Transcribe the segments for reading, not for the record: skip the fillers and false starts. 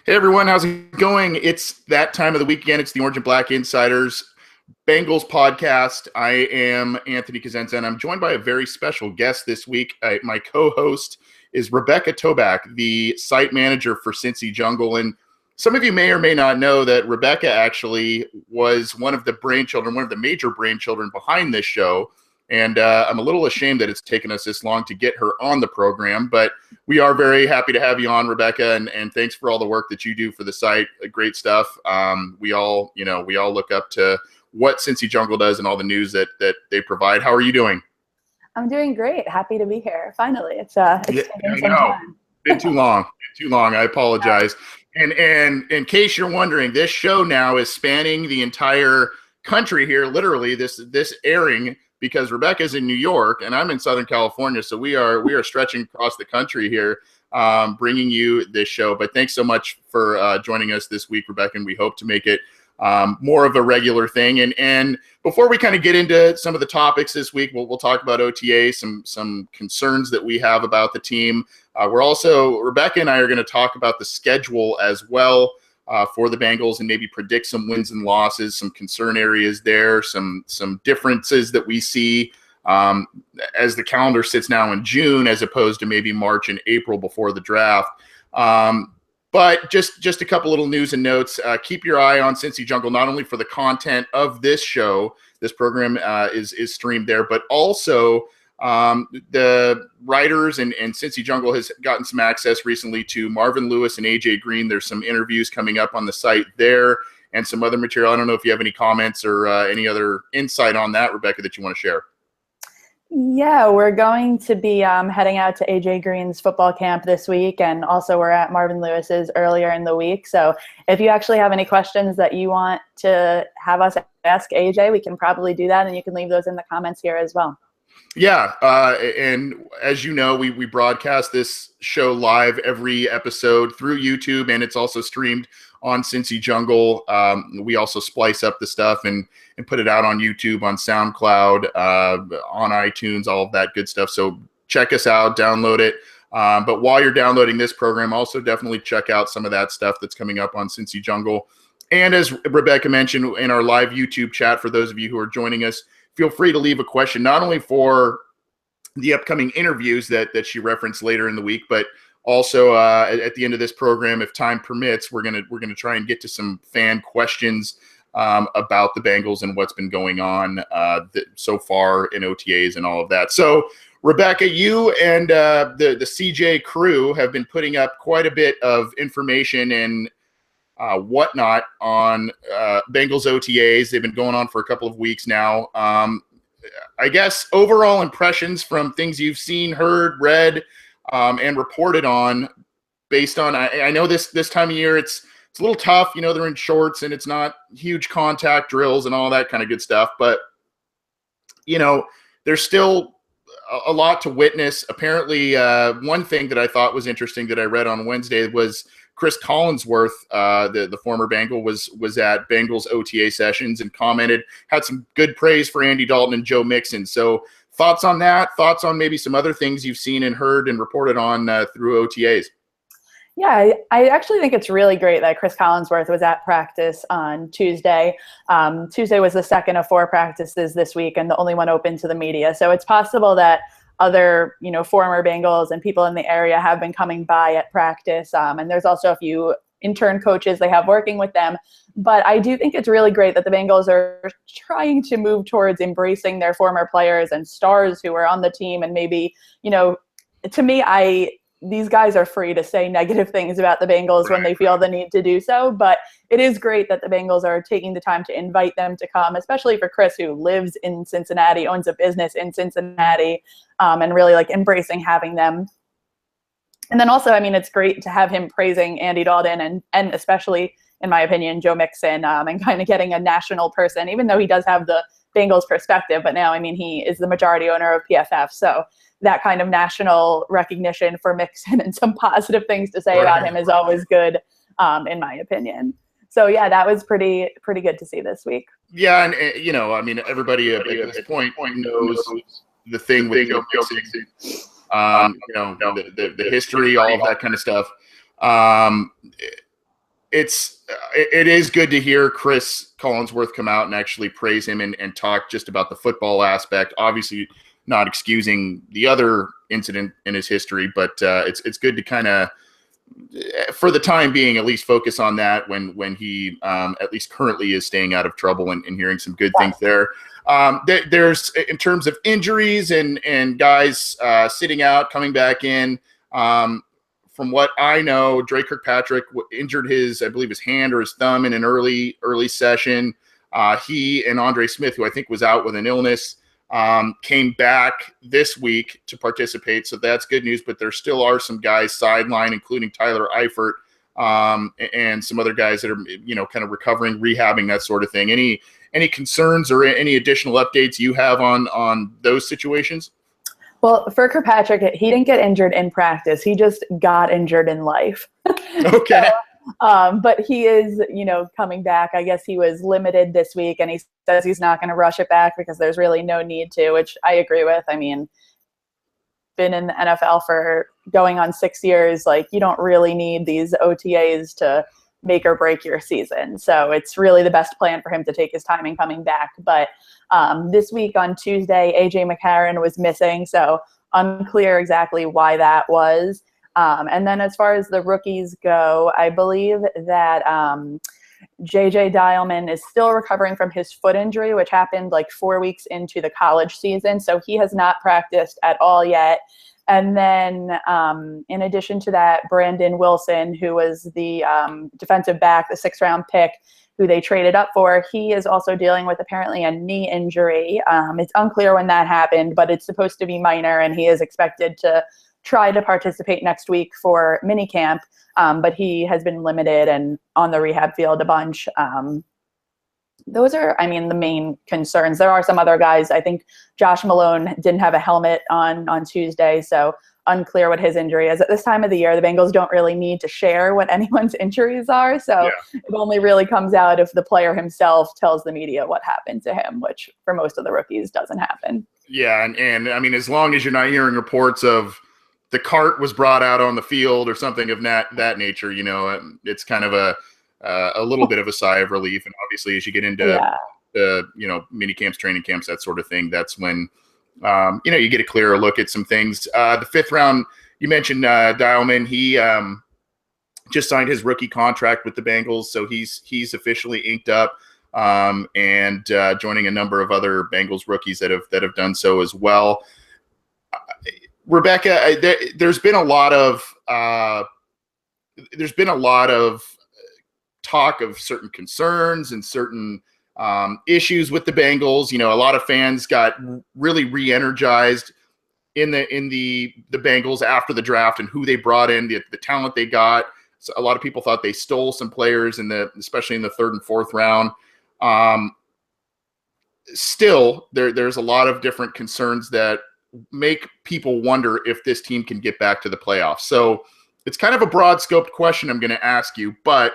Hey everyone, how's it going? It's that time of the weekend. It's the Orange and Black Insiders Bengals podcast. I am Anthony Cosenza, and I'm joined by a very special guest this week. My co-host is Rebecca Toback, the site manager for Cincy Jungle. And some of you may or may not know that Rebecca actually was one of the major brainchildren behind this show. And I'm a little ashamed that it's taken us this long to get her on the program, but we are very happy to have you on, Rebecca, and thanks for all the work that you do for the site. Great stuff. We all look up to what Cincy Jungle does and all the news that they provide. How are you doing? I'm doing great. Happy to be here. Finally, it's taken some time. Been too long. I apologize. And in case you're wondering, this show now is spanning the entire country here. Literally, this airing, because Rebecca's in New York and I'm in Southern California, so we are stretching across the country here, bringing you this show. But thanks so much for joining us this week, Rebecca, and we hope to make it more of a regular thing. And before we kind of get into some of the topics this week, we'll talk about OTA, some concerns that we have about the team. Rebecca and I are going to talk about the schedule as well. For the Bengals, and maybe predict some wins and losses, some concern areas there, some differences that we see as the calendar sits now in June as opposed to maybe March and April before the draft. But just a couple little news and notes. Keep your eye on Cincy Jungle, not only for the content of this show. This program is streamed there, but also the writers and Cincy Jungle has gotten some access recently to Marvin Lewis and AJ Green. There's some interviews coming up on the site there and some other material. I don't know if you have any comments or any other insight on that, Rebecca, that you want to share. Yeah, we're going to be heading out to AJ Green's football camp this week, and also we're at Marvin Lewis's earlier in the week. So if you actually have any questions that you want to have us ask AJ, we can probably do that, and you can leave those in the comments here as well. Yeah, and as you know, we broadcast this show live every episode through YouTube, and it's also streamed on Cincy Jungle. We also splice up the stuff and put it out on YouTube, on SoundCloud, on iTunes, all of that good stuff. So check us out, download it. But while you're downloading this program, also definitely check out some of that stuff that's coming up on Cincy Jungle. And as Rebecca mentioned in our live YouTube chat, for those of you who are joining us, feel free to leave a question, not only for the upcoming interviews that she referenced later in the week, but also at the end of this program, if time permits, we're gonna try and get to some fan questions about the Bengals and what's been going on so far in OTAs and all of that. So, Rebecca, you and the CJ crew have been putting up quite a bit of information and whatnot on Bengals OTAs. They've been going on for a couple of weeks now. I guess overall impressions from things you've seen, heard, read, and reported on, based on, I know this time of year it's a little tough. You know, they're in shorts and it's not huge contact drills and all that kind of good stuff. But, you know, there's still a lot to witness. Apparently, one thing that I thought was interesting that I read on Wednesday was Chris Collinsworth, the former Bengal, was at Bengals OTA sessions and had some good praise for Andy Dalton and Joe Mixon. So thoughts on that? Thoughts on maybe some other things you've seen and heard and reported on through OTAs? Yeah, I actually think it's really great that Chris Collinsworth was at practice on Tuesday. Tuesday was the second of 4 practices this week and the only one open to the media. So it's possible that other, former Bengals and people in the area have been coming by at practice. And there's also a few intern coaches they have working with them. But I do think it's really great that the Bengals are trying to move towards embracing their former players and stars who are on the team. And maybe, to me, these guys are free to say negative things about the Bengals when they feel the need to do so. But it is great that the Bengals are taking the time to invite them to come, especially for Chris, who lives in Cincinnati, owns a business in Cincinnati, and really embracing having them. And then also, it's great to have him praising Andy Dalton and especially, in my opinion, Joe Mixon, and kind of getting a national person, even though he does have the Bengals perspective. But now, he is the majority owner of PFF. So that kind of national recognition for Mixon and some positive things to say about him is always good, in my opinion. So yeah, that was pretty good to see this week. Yeah, and everybody at this point knows the thing with Joe Mixon, the history, all of that kind of stuff. it is good to hear Chris Collinsworth come out and actually praise him and talk just about the football aspect. Obviously, not excusing the other incident in his history, but it's good to kind of, for the time being, at least focus on that when he at least currently is staying out of trouble and hearing some good things there. There's, in terms of injuries and guys sitting out, coming back in. From what I know, Drake Kirkpatrick injured I believe his hand or his thumb in an early session. He and Andre Smith, who I think was out with an illness, came back this week to participate. So that's good news, but there still are some guys sidelined, including Tyler Eifert, and some other guys that are, kind of recovering, rehabbing, that sort of thing. Any concerns or any additional updates you have on those situations? Well, for Kirkpatrick, he didn't get injured in practice. He just got injured in life. Okay. But he is, coming back. I guess he was limited this week, and he says he's not going to rush it back because there's really no need to, which I agree with. I mean, been in the NFL for going on 6 years. Like, you don't really need these OTAs to make or break your season. So it's really the best plan for him to take his time in coming back. But this week on Tuesday, AJ McCarron was missing, so unclear exactly why that was. And then as far as the rookies go, I believe that JJ Dialman is still recovering from his foot injury, which happened like 4 weeks into the college season. So he has not practiced at all yet. And then in addition to that, Brandon Wilson, who was the defensive back, the 6th-round pick, who they traded up for, he is also dealing with apparently a knee injury. It's unclear when that happened, but it's supposed to be minor, and he is expected to try to participate next week for minicamp, but he has been limited and on the rehab field a bunch. Those are, the main concerns. There are some other guys. I think Josh Malone didn't have a helmet on Tuesday, so unclear what his injury is. At this time of the year, the Bengals don't really need to share what anyone's injuries are, so It only really comes out if the player himself tells the media what happened to him, which for most of the rookies doesn't happen. Yeah, and as long as you're not hearing reports of the cart was brought out on the field or something of that nature, it's kind of a little bit of a sigh of relief. And obviously, as you get into mini camps, training camps, that sort of thing, that's when you get a clearer look at some things. The 5th round, you mentioned Dialman. He just signed his rookie contract with the Bengals, so he's officially inked up, and joining a number of other Bengals rookies that have done so as well. Rebecca, there's been a lot of talk of certain concerns and certain issues with the Bengals. A lot of fans got really re-energized in the Bengals after the draft and who they brought in, the talent they got. So a lot of people thought they stole some players especially in the 3rd and 4th round. Still, there's a lot of different concerns that make people wonder if this team can get back to the playoffs. So it's kind of a broad scoped question I'm going to ask you, but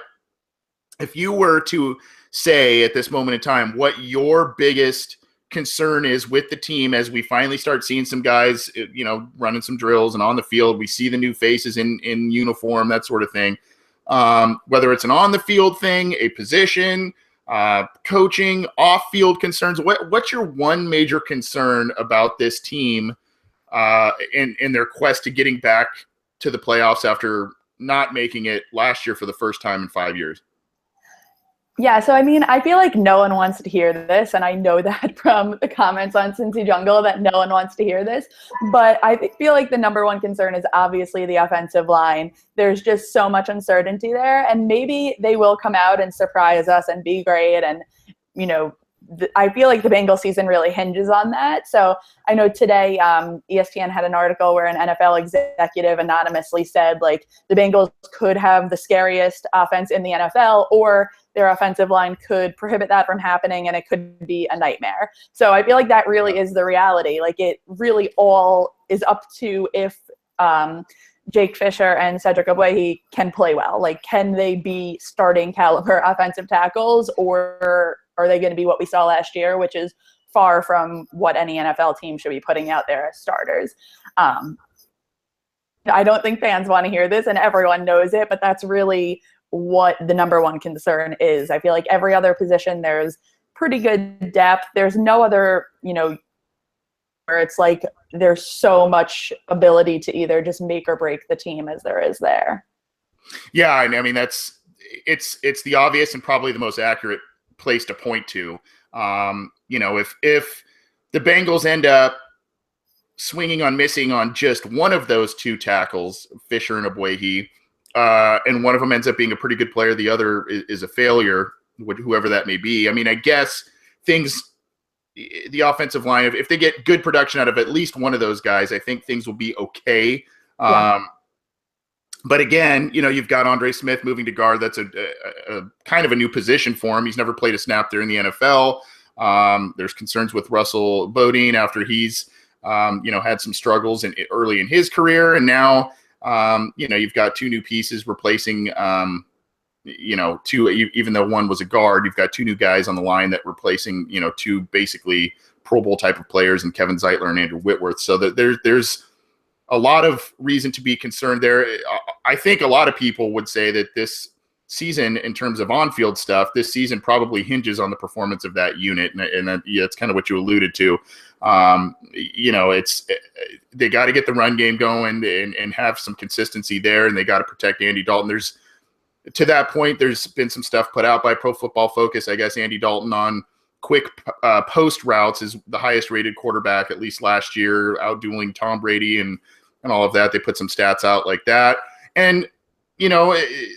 if you were to say at this moment in time what your biggest concern is with the team as we finally start seeing some guys, running some drills and on the field, we see the new faces in uniform, that sort of thing. Whether it's an on the field thing, a position, coaching, off-field concerns, what's your one major concern about this team in their quest to getting back to the playoffs after not making it last year for the first time in 5 years? Yeah, so I feel like no one wants to hear this, and I know that from the comments on Cincy Jungle that no one wants to hear this, but I feel like the number one concern is obviously the offensive line. There's just so much uncertainty there, and maybe they will come out and surprise us and be great, and, I feel like the Bengals season really hinges on that. So I know today ESPN had an article where an NFL executive anonymously said, like, the Bengals could have the scariest offense in the NFL, or their offensive line could prohibit that from happening, and it could be a nightmare. So I feel like that really is the reality. Like, it really all is up to if Jake Fisher and Cedric Ogbuehi can play well. Like, can they be starting caliber offensive tackles, or are they going to be what we saw last year, which is far from what any NFL team should be putting out there as starters? I don't think fans want to hear this, and everyone knows it, but that's really what the number one concern is. I feel like every other position there's pretty good depth. There's no other, where it's like there's so much ability to either just make or break the team as there is there. Yeah, I mean it's the obvious and probably the most accurate place to point to. If the Bengals end up swinging on missing on just one of those two tackles, Fisher and Abwehi, and one of them ends up being a pretty good player, the other is a failure, whoever that may be. I mean, I guess the offensive line, if they get good production out of at least one of those guys, I think things will be okay. Yeah. But again, you've got Andre Smith moving to guard. That's a kind of a new position for him. He's never played a snap there in the NFL. There's concerns with Russell Bodine after he's had some struggles early in his career, and now you've got two new pieces replacing two, even though one was a guard, you've got two new guys on the line that replacing two basically Pro Bowl type of players in Kevin Zeitler and Andrew Whitworth. So that there's a lot of reason to be concerned there. I think a lot of people would say that this season, in terms of on-field stuff, this season probably hinges on the performance of that unit, and that's kind of what you alluded to. They got to get the run game going and have some consistency there, and they got to protect Andy Dalton. To that point, there's been some stuff put out by Pro Football Focus. I guess Andy Dalton on quick post routes is the highest rated quarterback, at least last year, outdueling Tom Brady and all of that. They put some stats out like that. And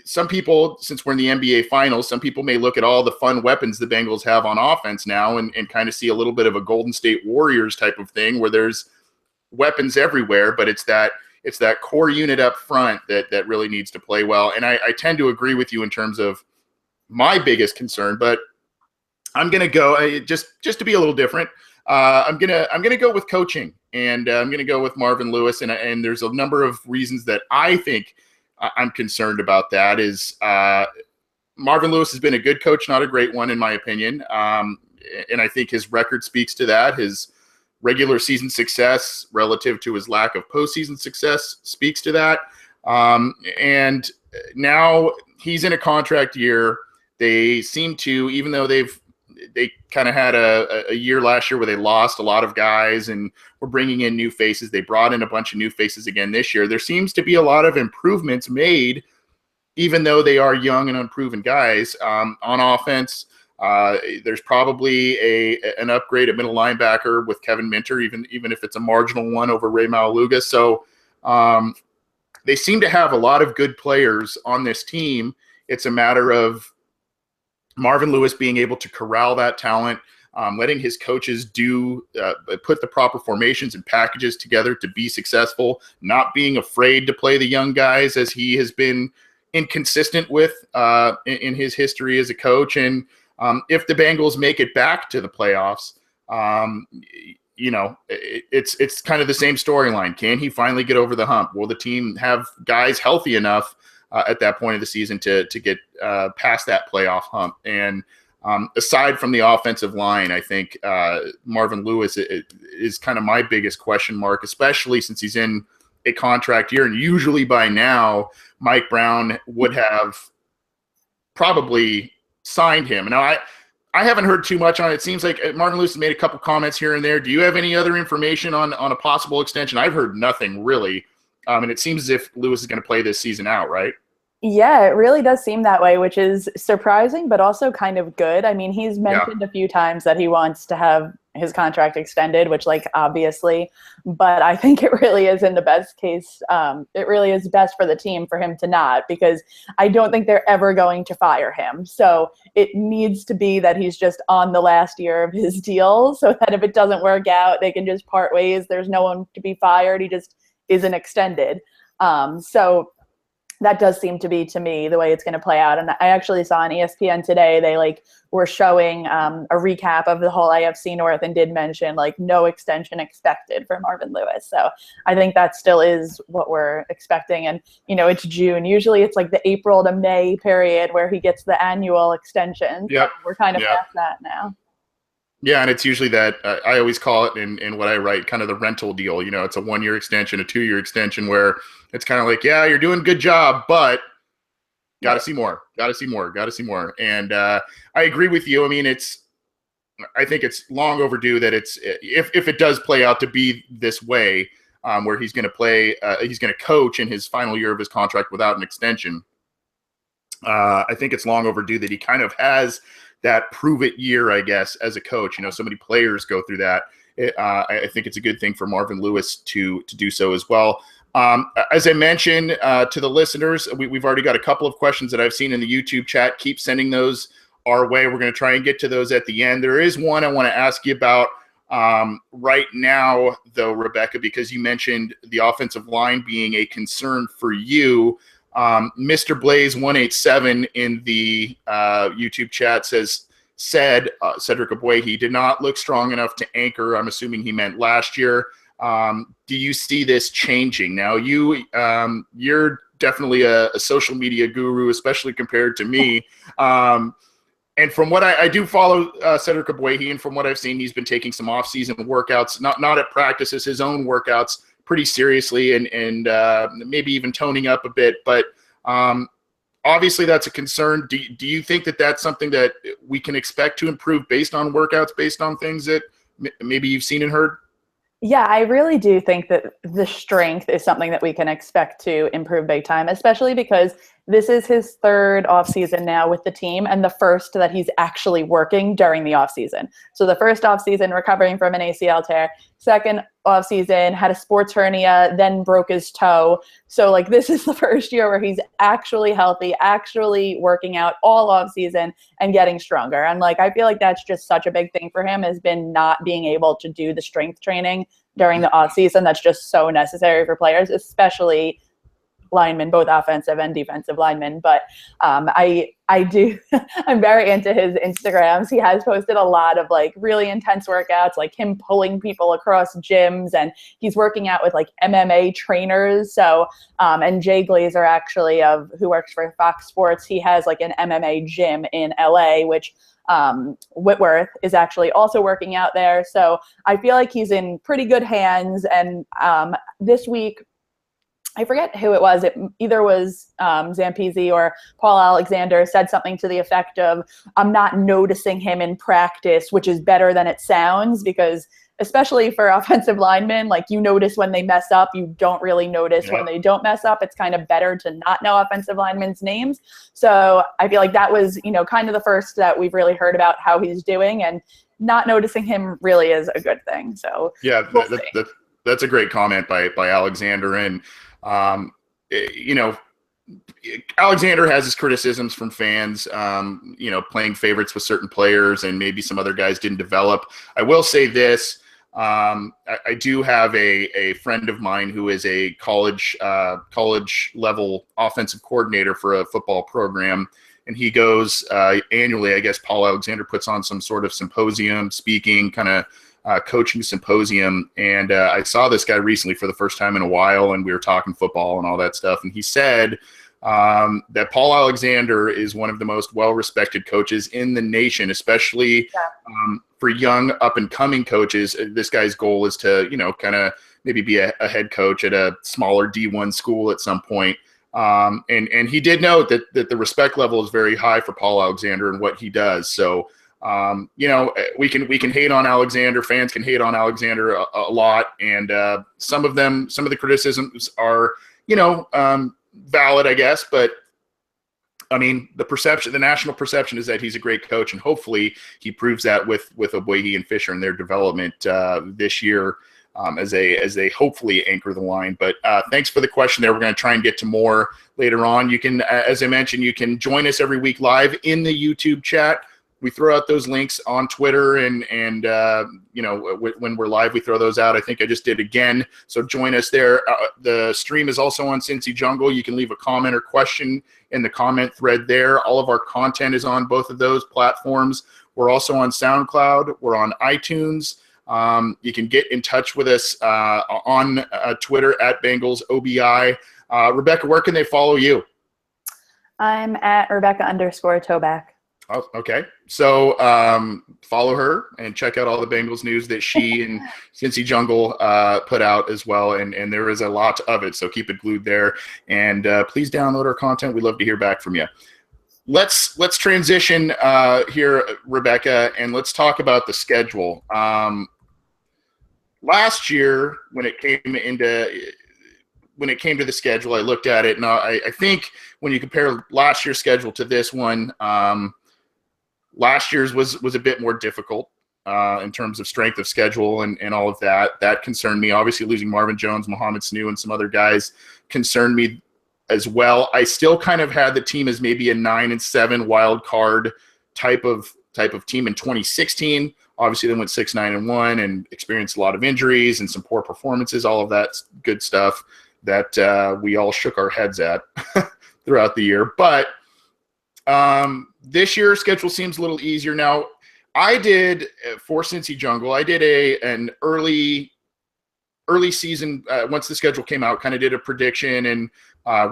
some people, since we're in the NBA Finals, some people may look at all the fun weapons the Bengals have on offense now and kind of see a little bit of a Golden State Warriors type of thing where there's weapons everywhere, but it's that core unit up front that really needs to play well. And I tend to agree with you in terms of my biggest concern, but I'm going to go just to be a little different. I'm gonna go with coaching, and I'm going to go with Marvin Lewis. And there's a number of reasons that I think I'm concerned about that. Is Marvin Lewis has been a good coach, not a great one in my opinion. And I think his record speaks to that. His regular season success relative to his lack of postseason success speaks to that. And now he's in a contract year. They seem to, even though they kind of had a year last year where they lost a lot of guys and were bringing in new faces. They brought in a bunch of new faces again this year. There seems to be a lot of improvements made, even though they are young and unproven guys. On offense, there's probably an upgrade at middle linebacker with Kevin Minter, even if it's a marginal one over Ray Maualuga. So they seem to have a lot of good players on this team. It's a matter of Marvin Lewis being able to corral that talent, letting his coaches put the proper formations and packages together to be successful, not being afraid to play the young guys as he has been inconsistent with in his history as a coach. And if the Bengals make it back to the playoffs, it's kind of the same storyline. Can he finally get over the hump? Will the team have guys healthy enough at that point of the season to get past that playoff hump? And aside from the offensive line, I think Marvin Lewis is kind of my biggest question mark, especially since he's in a contract year. And usually by now, Mike Brown would have probably signed him. Now, I haven't heard too much on it. It seems like Marvin Lewis has made a couple comments here and there. Do you have any other information on a possible extension? I've heard nothing really. And it seems as if Lewis is going to play this season out, right? Yeah, it really does seem that way, which is surprising, but also kind of good. I mean, he's mentioned a few times that he wants to have his contract extended, which obviously, but I think it really is in the best case. It really is best for the team for him to not, because I don't think they're ever going to fire him. So it needs to be that he's just on the last year of his deal, so that if it doesn't work out, they can just part ways. There's no one to be fired. He just isn't extended. So that does seem to be, to me, the way it's going to play out. And I actually saw on ESPN today, they were showing a recap of the whole AFC North and did mention no extension expected for Marvin Lewis. So I think that still is what we're expecting. And, it's June. Usually it's the April to May period where he gets the annual extension. Yep. So we're kind of past that now. Yeah, and it's usually that I always call it in what I write kind of the rental deal. It's a 1-year extension, a 2-year extension, where it's kind of yeah, you're doing a good job, but Got to see more. Got to see more. Got to see more. And I agree with you. I mean, I think it's long overdue that if it does play out to be this way, where he's going to play, he's going to coach in his final year of his contract without an extension. I think it's long overdue that he kind of has that prove it year, I guess, as a coach. You know, so many players go through that. I think it's a good thing for Marvin Lewis to do so as well. As I mentioned to the listeners, we've already got a couple of questions that I've seen in the YouTube chat. Keep sending those our way. We're going to try and get to those at the end. There is one I want to ask you about right now, though, Rebecca, because you mentioned the offensive line being a concern for you. Mr. Blaze 187 in the YouTube chat said Cedric Ogbuehi did not look strong enough to anchor. I'm assuming he meant last year. Do you see this changing? Now, you're definitely a social media guru, especially compared to me. And from what I do follow Cedric Ogbuehi, and from what I've seen, he's been taking some off-season workouts, not at practices, his own workouts pretty seriously, and maybe even toning up a bit. But obviously that's a concern. Do you think that that's something that we can expect to improve based on workouts, based on things that maybe you've seen and heard? Yeah, I really do think that the strength is something that we can expect to improve big time, especially because this is his third offseason now with the team and the first that he's actually working during the offseason. So the first offseason recovering from an ACL tear, second offseason had a sports hernia, then broke his toe. So like this is the first year where he's actually healthy, actually working out all offseason and getting stronger. And like I feel like that's just such a big thing for him, has been not being able to do the strength training during the offseason. That's just so necessary for players, especially linemen, both offensive and defensive linemen. But I do, I'm very into his Instagrams. He has posted a lot of like really intense workouts, like him pulling people across gyms, and he's working out with like MMA trainers. So, and Jay Glazer actually who works for Fox Sports, he has like an MMA gym in LA, which Whitworth is actually also working out there. So I feel like he's in pretty good hands. And this week, I forget who it was. It either was Zampese or Paul Alexander said something to the effect of, I'm not noticing him in practice, which is better than it sounds, because especially for offensive linemen, like you notice when they mess up, you don't really notice when they don't mess up. It's kind of better to not know offensive linemen's names. So I feel like that was, kind of the first that we've really heard about how he's doing, and not noticing him really is a good thing. So yeah, that's a great comment by Alexander. And Alexander has his criticisms from fans, playing favorites with certain players, and maybe some other guys didn't develop. I will say this. I do have a friend of mine who is a college level offensive coordinator for a football program. And he goes annually, I guess Paul Alexander puts on some sort of symposium, speaking kind of coaching symposium. And I saw this guy recently for the first time in a while, and we were talking football and all that stuff. And he said that Paul Alexander is one of the most well-respected coaches in the nation, especially for young up-and-coming coaches. This guy's goal is to, kind of maybe be a head coach at a smaller D1 school at some point. And he did note that the respect level is very high for Paul Alexander and what he does. So, we can hate on Alexander. Fans can hate on Alexander a lot. And some of the criticisms are, valid, I guess. But I mean, the national perception is that he's a great coach, and hopefully he proves that with Ogbuehi and Fisher and their development this year. As they hopefully anchor the line. But thanks for the question there. We're going to try and get to more later on. You can, as I mentioned, you can join us every week live in the YouTube chat. We throw out those links on Twitter, and when we're live, we throw those out. I think I just did again. So join us there. The stream is also on Cincy Jungle. You can leave a comment or question in the comment thread there. All of our content is on both of those platforms. We're also on SoundCloud. We're on iTunes. You can get in touch with us on Twitter at Bengals OBI. Rebecca, where can they follow you? I'm at Rebecca _Toback. Oh, okay. So follow her and check out all the Bengals news that she and Cincy Jungle put out as well. And there is a lot of it, so keep it glued there. And please download our content. We'd love to hear back from you. Let's transition here, Rebecca, and let's talk about the schedule. Last year, when it came to the schedule, I looked at it, and I think when you compare last year's schedule to this one, last year's was a bit more difficult in terms of strength of schedule and all of that. That concerned me. Obviously, losing Marvin Jones, Mohamed Sanu, and some other guys concerned me as well. I still kind of had the team as maybe a 9-7 wild card type of team in 2016. Obviously, they went 6-9-1 and experienced a lot of injuries and some poor performances. All of that good stuff that we all shook our heads at throughout the year. But this year's schedule seems a little easier now. I did for Cincy Jungle. I did an early season once the schedule came out. Kind of did a prediction and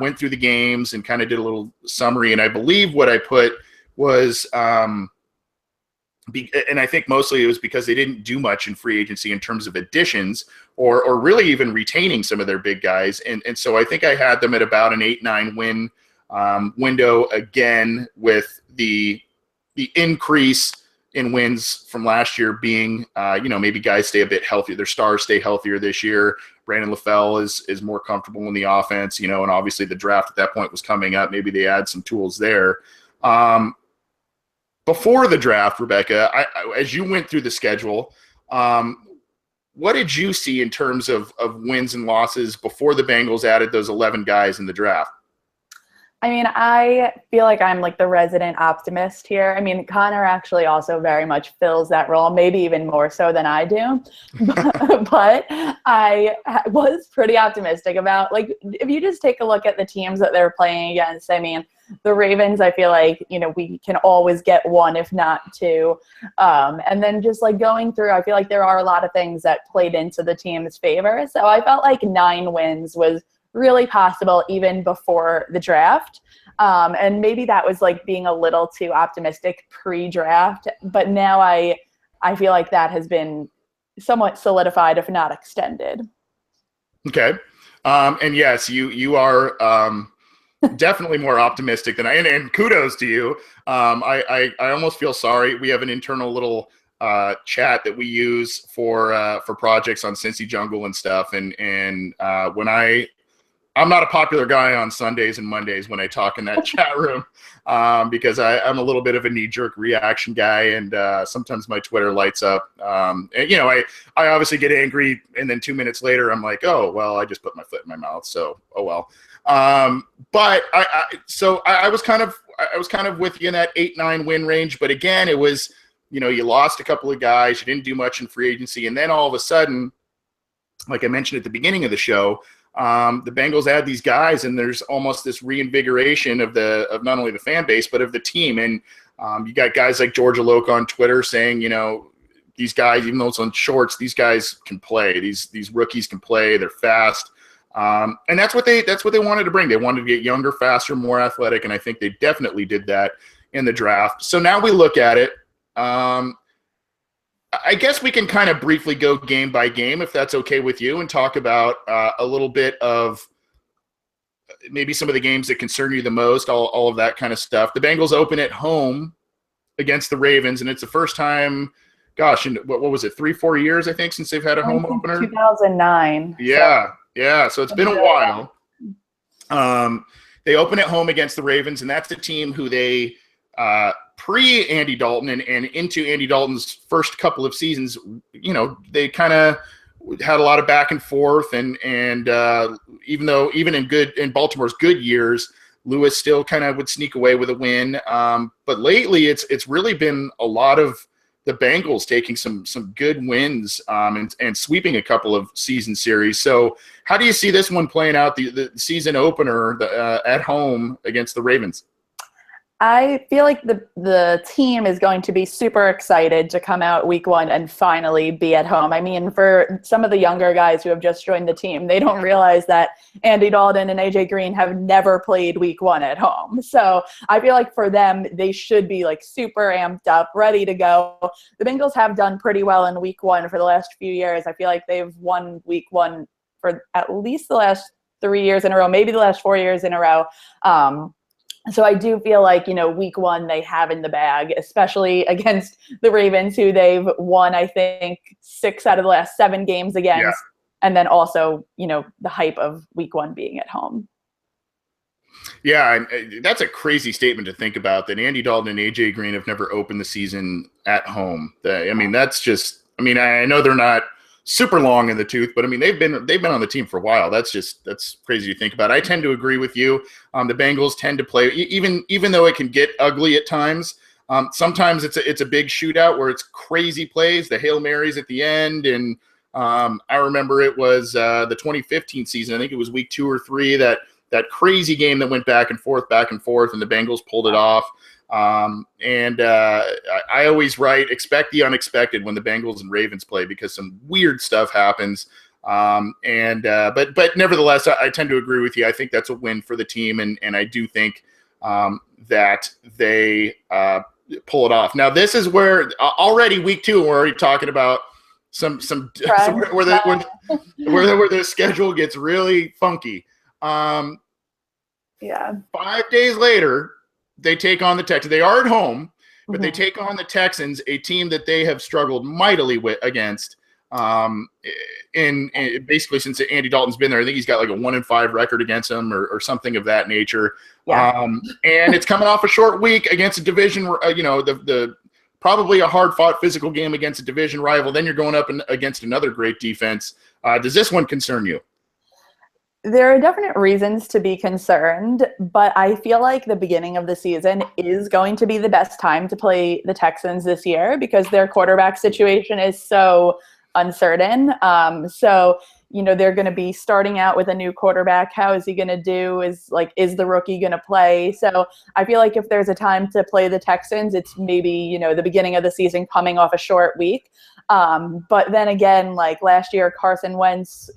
went through the games and kind of did a little summary. And I believe what I put was, and I think mostly it was because they didn't do much in free agency in terms of additions or really even retaining some of their big guys. And so I think I had them at about an 8-9 win window again, with the increase in wins from last year being, maybe guys stay a bit healthier. Their stars stay healthier this year. Brandon LaFell is more comfortable in the offense, and obviously the draft at that point was coming up. Maybe they add some tools there. Before the draft, Rebecca, as you went through the schedule, what did you see in terms of wins and losses before the Bengals added those 11 guys in the draft? I mean, I feel like I'm like the resident optimist here. I mean, Connor actually also very much fills that role, maybe even more so than I do. But I was pretty optimistic about, like, if you just take a look at the teams that they're playing against, I mean, the Ravens, I feel like, we can always get one, if not two. And then just like going through, I feel like there are a lot of things that played into the team's favor. So I felt like 9 wins was really possible even before the draft. And maybe that was like being a little too optimistic pre-draft, but now I feel like that has been somewhat solidified, if not extended. Okay. And yes, you are definitely more optimistic than I am, and kudos to you. I almost feel sorry. We have an internal little chat that we use for projects on Cincy Jungle and stuff. And when I'm not a popular guy on Sundays and Mondays when I talk in that chat room, because I'm a little bit of a knee-jerk reaction guy, and sometimes my Twitter lights up. And, I obviously get angry, and then 2 minutes later, I'm like, oh, well, I just put my foot in my mouth, so oh well. But I was kind of with you in that 8-9 win range, but again, it was, you lost a couple of guys, you didn't do much in free agency, and then all of a sudden, like I mentioned at the beginning of the show, the Bengals add these guys, and there's almost this reinvigoration of not only the fan base but of the team. And you got guys like Georgia Loke on Twitter saying, these guys, even though it's on shorts, these guys can play. These rookies can play. They're fast, and that's what they wanted to bring. They wanted to get younger, faster, more athletic, and I think they definitely did that in the draft. So now we look at it. I guess we can kind of briefly go game by game, if that's okay with you, and talk about a little bit of maybe some of the games that concern you the most, all of that kind of stuff. The Bengals open at home against the Ravens, and it's the first time, gosh, in what was it, 3-4 years, I think, since they've had a home opener? 2009. Yeah, so it's been a while. They open at home against the Ravens, and that's the team who they pre-Andy Dalton and into Andy Dalton's first couple of seasons, they kind of had a lot of back and forth, and even in Baltimore's good years, Lewis still kind of would sneak away with a win. But lately, it's really been a lot of the Bengals taking some good wins and sweeping a couple of season series. So how do you see this one playing out, the season opener at home against the Ravens? I feel like the team is going to be super excited to come out week one and finally be at home. I mean, for some of the younger guys who have just joined the team, they don't realize that Andy Dalton and AJ Green have never played week one at home. So I feel like for them, they should be like super amped up, ready to go. The Bengals have done pretty well in week one for the last few years. I feel like they've won week one for at least the last 3 years in a row, maybe the last 4 years in a row. So I do feel like, week one they have in the bag, especially against the Ravens, who they've won, I think, 6 out of the last 7 games against. Yeah. And then also, the hype of week one being at home. Yeah, and that's a crazy statement to think about, that Andy Dalton and AJ Green have never opened the season at home. I mean, that's just, I mean, I know they're not super long in the tooth, but I mean, they've been on the team for a while. That's crazy to think about. I tend to agree with you. The Bengals tend to play, even though it can get ugly at times. Sometimes it's a big shootout where it's crazy plays, the Hail Marys at the end. And I remember it was the 2015 season. I think it was week 2 or 3, that crazy game that went back and forth, and the Bengals pulled it off. I always write, expect the unexpected when the Bengals and Ravens play, because some weird stuff happens. But nevertheless, I tend to agree with you. I think that's a win for the team, and I do think that they pull it off. Now, this is where already week 2, we're already talking about some where the schedule gets really funky. Yeah. 5 days later, they take on the Texans. They are at home, but they take on the Texans, a team that they have struggled mightily against. In basically since Andy Dalton's been there. I think he's got like a 1-5 record against them, or something of that nature. Yeah. And it's coming off a short week against a division, the probably a hard-fought physical game against a division rival. Then you're going up against another great defense. Does this one concern you? There are definite reasons to be concerned, but I feel like the beginning of the season is going to be the best time to play the Texans this year, because their quarterback situation is so uncertain. They're going to be starting out with a new quarterback. How is he going to do? Is the rookie going to play? So I feel like if there's a time to play the Texans, it's maybe, the beginning of the season coming off a short week. But then again, like last year, Carson Wentz,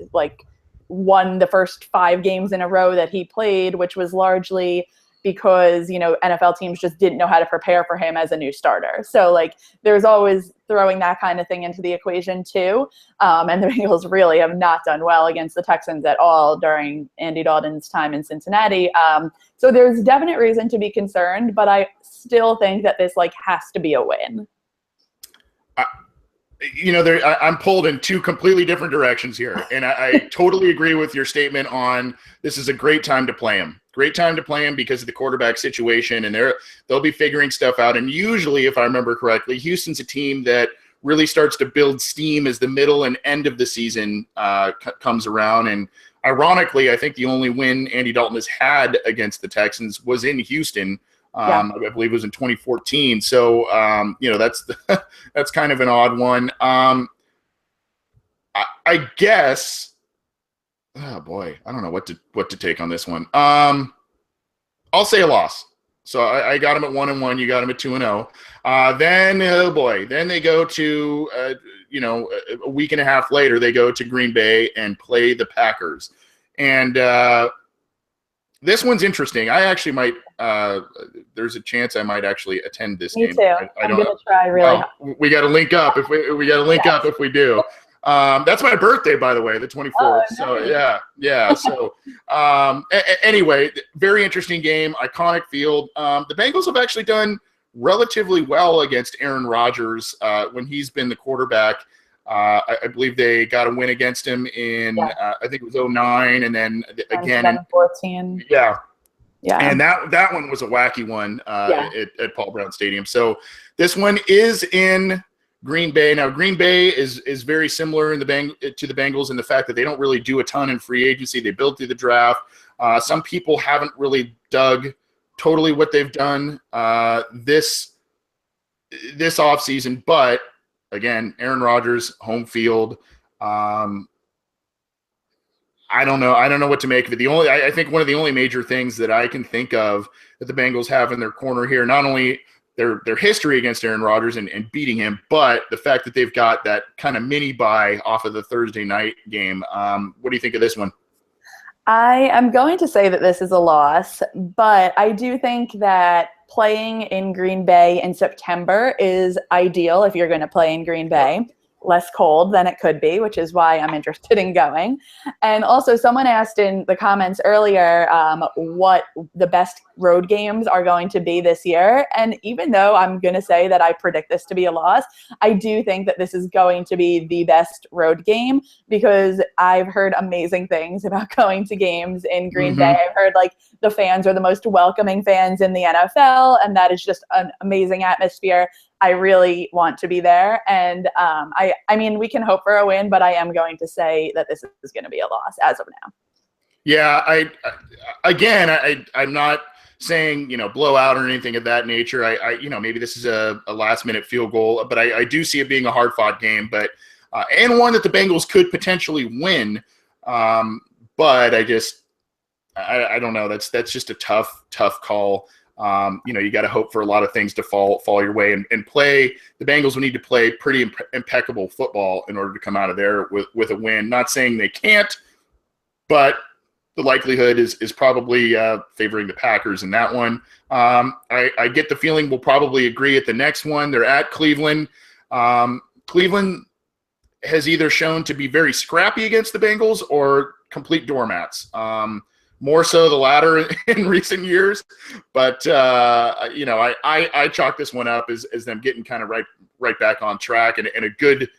won the first 5 games in a row that he played, which was largely because, NFL teams just didn't know how to prepare for him as a new starter. So there's always throwing that kind of thing into the equation too. And the Bengals really have not done well against the Texans at all during Andy Dalton's time in Cincinnati. So there's definite reason to be concerned, but I still think that this has to be a win. I'm pulled in 2 completely different directions here. And I totally agree with your statement on this is a great time to play him. Great time to play him because of the quarterback situation, and they'll be figuring stuff out. And usually, if I remember correctly, Houston's a team that really starts to build steam as the middle and end of the season comes around. And ironically, I think the only win Andy Dalton has had against the Texans was in Houston. I believe it was in 2014. So, that's kind of an odd one. I guess, oh boy, I don't know what to take on this one. I'll say a loss. So I got him at 1-1. You got him at 2-0. Then, oh boy, then they go to, a week and a half later, they go to Green Bay and play the Packers. And, this one's interesting. I actually might. There's a chance I might actually attend this game. Me too. I'm going to try really hard. We got to link up if we got to link up if we do. That's my birthday, by the way, the 24th. Oh, nice. So yeah. So anyway, very interesting game, iconic field. The Bengals have actually done relatively well against Aaron Rodgers when he's been the quarterback. I believe they got a win against him in I think it was 2009, and then again in 2014. Yeah. And that one was a wacky one at Paul Brown Stadium. So this one is in Green Bay. Now Green Bay is very similar to the Bengals in the fact that they don't really do a ton in free agency. They build through the draft. Some people haven't really dug totally what they've done this offseason, but again, Aaron Rodgers, home field. I don't know. I don't know what to make of it. I think one of the only major things that I can think of that the Bengals have in their corner here, not only their history against Aaron Rodgers and beating him, but the fact that they've got that kind of mini bye off of the Thursday night game. What do you think of this one? I am going to say that this is a loss, but I do think that playing in Green Bay in September is ideal if you're going to play in Green Bay. Less cold than it could be, which is why I'm interested in going. And also, someone asked in the comments earlier what the best road games are going to be this year. And even though I'm going to say that I predict this to be a loss, I do think that this is going to be the best road game because I've heard amazing things about going to games in Green Bay. I've heard like the fans are the most welcoming fans in the NFL, and that is just an amazing atmosphere. I really want to be there. And I mean, we can hope for a win, but I am going to say that this is going to be a loss as of now. Yeah, I'm not saying, blowout or anything of that nature. Maybe this is a last minute field goal, but I do see it being a hard fought game, but and one that the Bengals could potentially win. But I don't know. That's just a tough call. You got to hope for a lot of things to fall your way and play. The Bengals will need to play pretty impeccable football in order to come out of there with a win. Not saying they can't, but the likelihood is probably favoring the Packers in that one. I get the feeling we'll probably agree at the next one. They're at Cleveland. Cleveland has either shown to be very scrappy against the Bengals or complete doormats. More so the latter in recent years, but I chalk this one up as them getting kind of right back on track and a good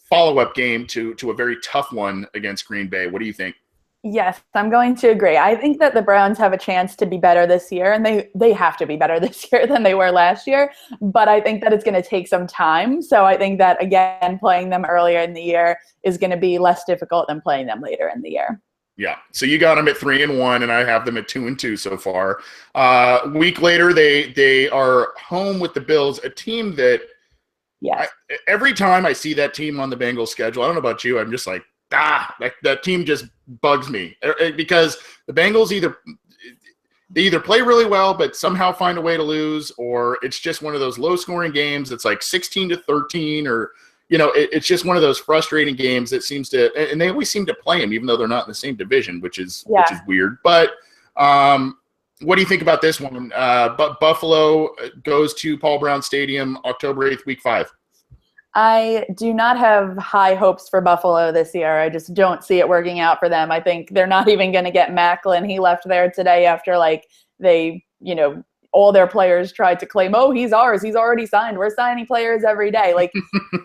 follow-up game to a very tough one against Green Bay. What do you think? Yes, I'm going to agree. I think that the Browns have a chance to be better this year, and they have to be better this year than they were last year. But I think that it's going to take some time. So I think that, again, playing them earlier in the year is going to be less difficult than playing them later in the year. Yeah. So you got them at 3-1, and I have them at 2-2 so far. Week later, they are home with the Bills, a team that every time I see that team on the Bengals schedule, I don't know about you, I'm just like, that team just bugs me because the Bengals either play really well, but somehow find a way to lose, or it's just one of those low scoring games. It's like 16-13 or, it's just one of those frustrating games that seems to, and they always seem to play them, even though they're not in the same division, which is weird. But what do you think about this one? But Buffalo goes to Paul Brown Stadium, October 8th, week 5. I do not have high hopes for Buffalo this year. I just don't see it working out for them. I think they're not even going to get Macklin. He left there today after all their players tried to claim, oh, he's ours. He's already signed. We're signing players every day. Like,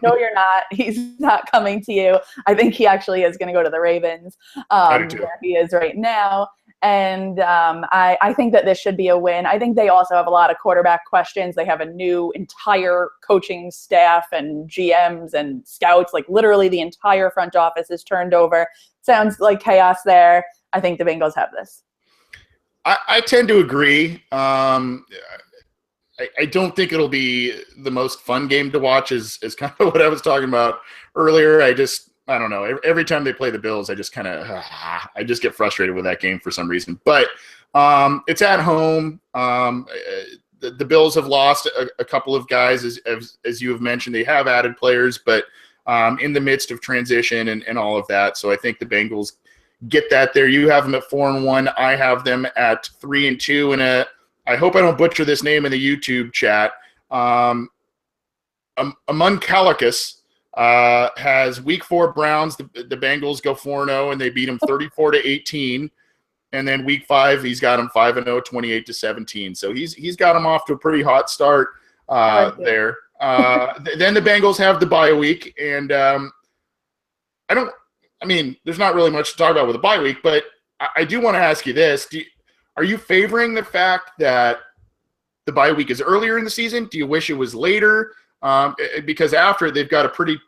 no, you're not. He's not coming to you. I think he actually is going to go to the Ravens, where he is right now. And I think that this should be a win. I think they also have a lot of quarterback questions. They have a new entire coaching staff and GMs and scouts. Like, literally the entire front office is turned over. Sounds like chaos there. I think the Bengals have this. I tend to agree. I don't think it'll be the most fun game to watch is kind of what I was talking about earlier. I don't know. Every time they play the Bills, I just get frustrated with that game for some reason. But it's at home. The Bills have lost a couple of guys, as you have mentioned. They have added players, but in the midst of transition and all of that. So I think the Bengals get that there. You have them at 4-1. I have them at 3-2. And I hope I don't butcher this name in the YouTube chat. Amunkalakas has week 4 Browns. The Bengals go 4-0 and they beat them 34-18. And then week 5, he's got them 5-0, 28-17. So he's got them off to a pretty hot start there. Then the Bengals have the bye week, and there's not really much to talk about with a bye week, but I do want to ask you this. Are you favoring the fact that the bye week is earlier in the season? Do you wish it was later? Because after they've got a pretty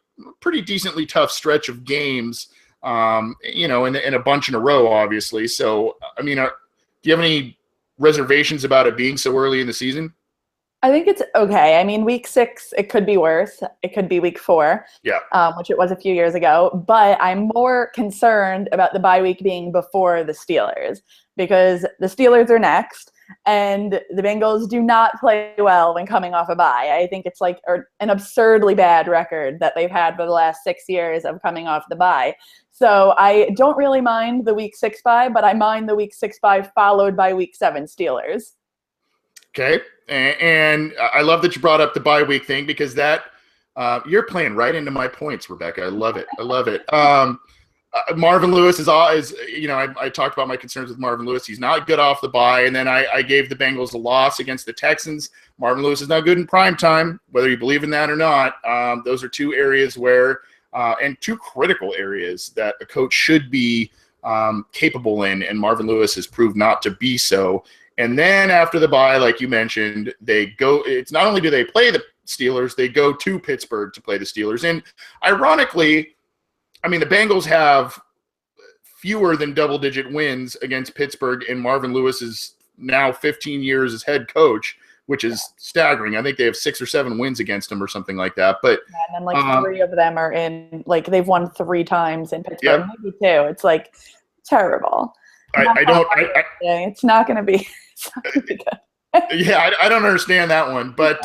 decently tough stretch of games, and a bunch in a row, obviously. So, do you have any reservations about it being so early in the season? I think it's okay. I mean, week 6, it could be worse. It could be week 4, Yeah. which it was a few years ago. But I'm more concerned about the bye week being before the Steelers, because the Steelers are next, and the Bengals do not play well when coming off a bye. I think it's like an absurdly bad record that they've had for the last 6 years of coming off the bye. So I don't really mind the week 6 bye, but I mind the week 6 bye followed by week 7 Steelers. Okay. And I love that you brought up the bye week thing, because that you're playing right into my points, Rebecca. I love it. I love it. Marvin Lewis is always, I talked about my concerns with Marvin Lewis. He's not good off the bye. And then I gave the Bengals a loss against the Texans. Marvin Lewis is not good in prime time, whether you believe in that or not. Those are 2 areas where, and 2 critical areas that a coach should be capable in. And Marvin Lewis has proved not to be so. And then after the bye, like you mentioned, it's not only do they play the Steelers, they go to Pittsburgh to play the Steelers. And ironically, I mean, the Bengals have fewer than double-digit wins against Pittsburgh in Marvin Lewis's now 15 years as head coach, which is staggering. I think they have 6 or 7 wins against him or something like that. But and then 3 of them are they've won 3 times in Pittsburgh, maybe 2. It's terrible. It's not going to be. It's not going to be good. Yeah, I don't understand that one. But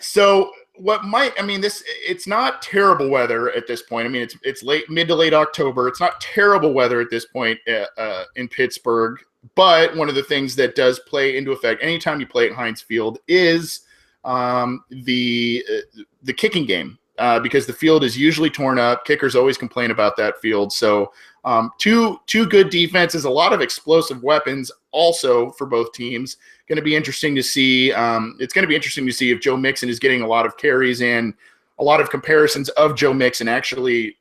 so it's not terrible weather at this point. I mean, it's mid to late October. It's not terrible weather at this point in Pittsburgh. But one of the things that does play into effect anytime you play at Heinz Field is the kicking game, because the field is usually torn up. Kickers always complain about that field. So two good defenses, a lot of explosive weapons also for both teams. Going to be interesting to see. It's going to be interesting to see if Joe Mixon is getting a lot of carries in, a lot of comparisons of Joe Mixon actually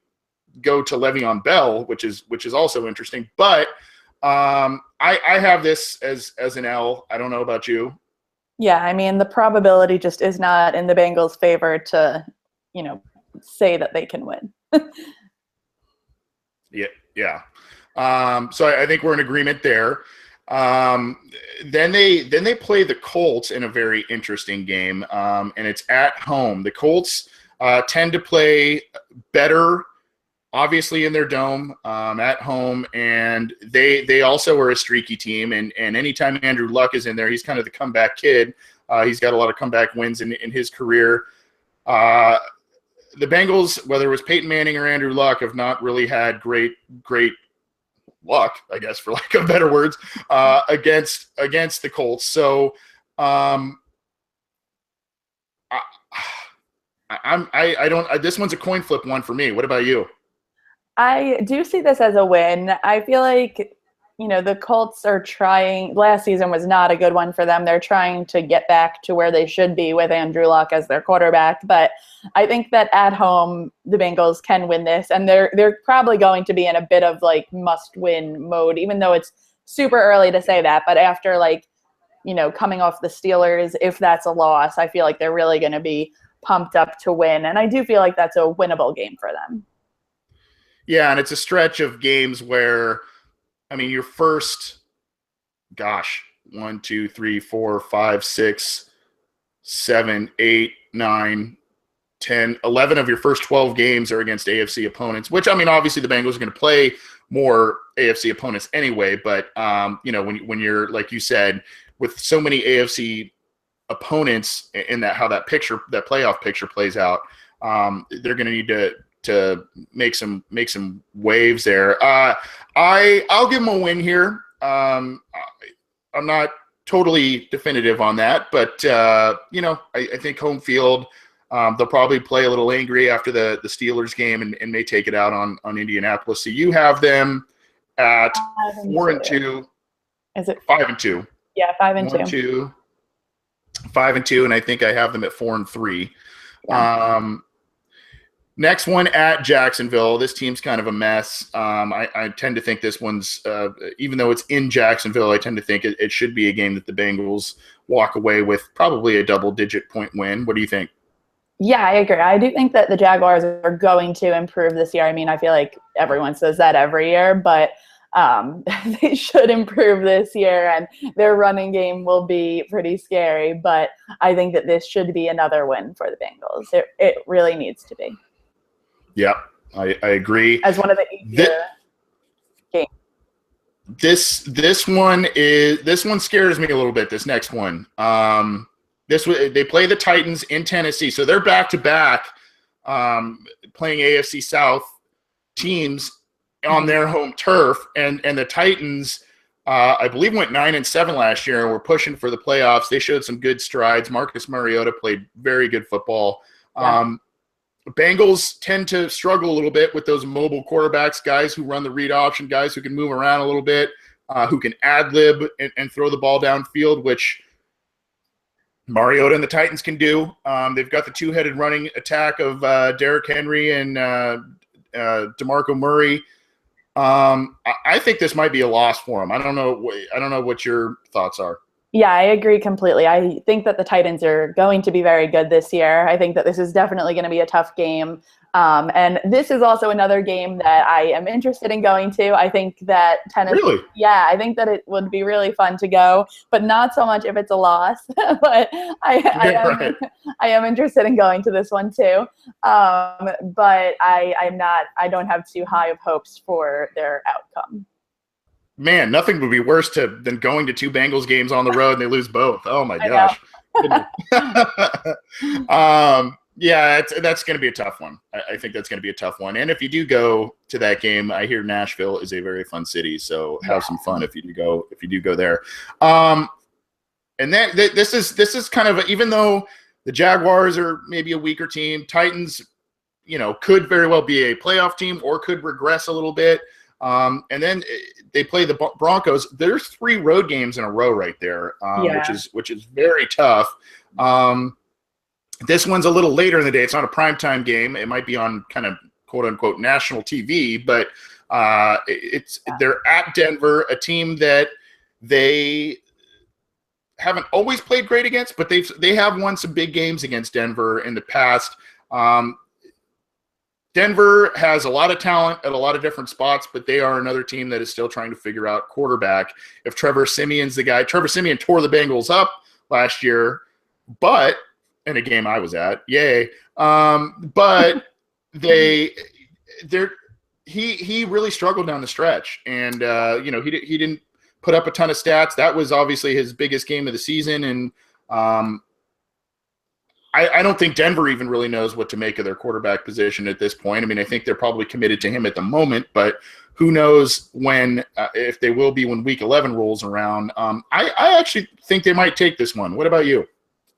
go to Le'Veon Bell, which is also interesting. But I have this as an L. I don't know about you. Yeah, I mean, the probability just is not in the Bengals' favor to, say that they can win. Yeah. So I think we're in agreement there. Then they play the Colts in a very interesting game, and it's at home. The Colts tend to play better, obviously, in their dome, at home, and they also are a streaky team. And anytime Andrew Luck is in there, he's kind of the comeback kid. He's got a lot of comeback wins in his career. The Bengals, whether it was Peyton Manning or Andrew Luck, have not really had great luck, I guess, for lack of better words, against the Colts. So this one's a coin flip one for me. What about you? I do see this as a win. I feel like, the Colts are trying. Last season was not a good one for them. They're trying to get back to where they should be with Andrew Luck as their quarterback. But I think that at home, the Bengals can win this, and they're probably going to be in a bit of must-win mode, even though it's super early to say that. But after coming off the Steelers, if that's a loss, I feel like they're really going to be pumped up to win, and I do feel like that's a winnable game for them. Yeah, and it's a stretch of games where, your first, 1, 2, 3, 4, 5, 6, 7, 8, 9, 10, 11 of your first 12 games are against AFC opponents, which, obviously the Bengals are going to play more AFC opponents anyway. But, when you're, like you said, with so many AFC opponents in how that playoff picture plays out, they're going to need to make some waves there. I'll give them a win here. I'm not totally definitive on that, but I think home field, they'll probably play a little angry after the Steelers game and may take it out on Indianapolis. So you have them at 4-2. Is it 5-2? Yeah, 5-2. 5-2, and I think I have them at 4-3. Yeah. Next one at Jacksonville. This team's kind of a mess. I tend to think this one's, even though it's in Jacksonville, I tend to think it should be a game that the Bengals walk away with probably a double-digit point win. What do you think? Yeah, I agree. I do think that the Jaguars are going to improve this year. I feel like everyone says that every year, but they should improve this year, and their running game will be pretty scary. But I think that this should be another win for the Bengals. It really needs to be. Yeah, I agree. As one of the easier games. This one scares me a little bit. This next one. They play the Titans in Tennessee, so they're back to back playing AFC South teams on their home turf, and the Titans, I believe, went 9-7 last year and were pushing for the playoffs. They showed some good strides. Marcus Mariota played very good football. Yeah. Bengals tend to struggle a little bit with those mobile quarterbacks, guys who run the read option, guys who can move around a little bit, who can ad-lib and throw the ball downfield, which Mariota and the Titans can do. They've got the two-headed running attack of Derrick Henry and DeMarco Murray. I think this might be a loss for them. I don't know what your thoughts are. Yeah, I agree completely. I think that the Titans are going to be very good this year. I think that this is definitely going to be a tough game. And this is also another game that I am interested in going to. I think that Tennessee, really? Yeah, I think that it would be really fun to go, but not so much if it's a loss. But I am interested in going to this one too. But I don't have too high of hopes for their outcome. Man, nothing would be worse than going to two Bengals games on the road and they lose both. Oh my gosh. Yeah, that's going to be a tough one. I think that's going to be a tough one. And if you do go to that game, I hear Nashville is a very fun city, so have some fun if you do go there. And then this is kind of even though the Jaguars are maybe a weaker team, Titans, could very well be a playoff team or could regress a little bit. And then they play the Broncos. There's 3 road games in a row right there, which is very tough. This one's a little later in the day. It's not a primetime game. It might be on kind of quote unquote national TV, but they're at Denver, a team that they haven't always played great against, but they have won some big games against Denver in the past. Denver has a lot of talent at a lot of different spots, but they are another team that is still trying to figure out quarterback. If Trevor Siemian's the guy, Trevor Siemian tore the Bengals up last year, but in a game I was at, yay. But he really struggled down the stretch, and he didn't put up a ton of stats. That was obviously his biggest game of the season, and I don't think Denver even really knows what to make of their quarterback position at this point. I mean, I think they're probably committed to him at the moment, but who knows if they will be when Week 11 rolls around. I actually think they might take this one. What about you?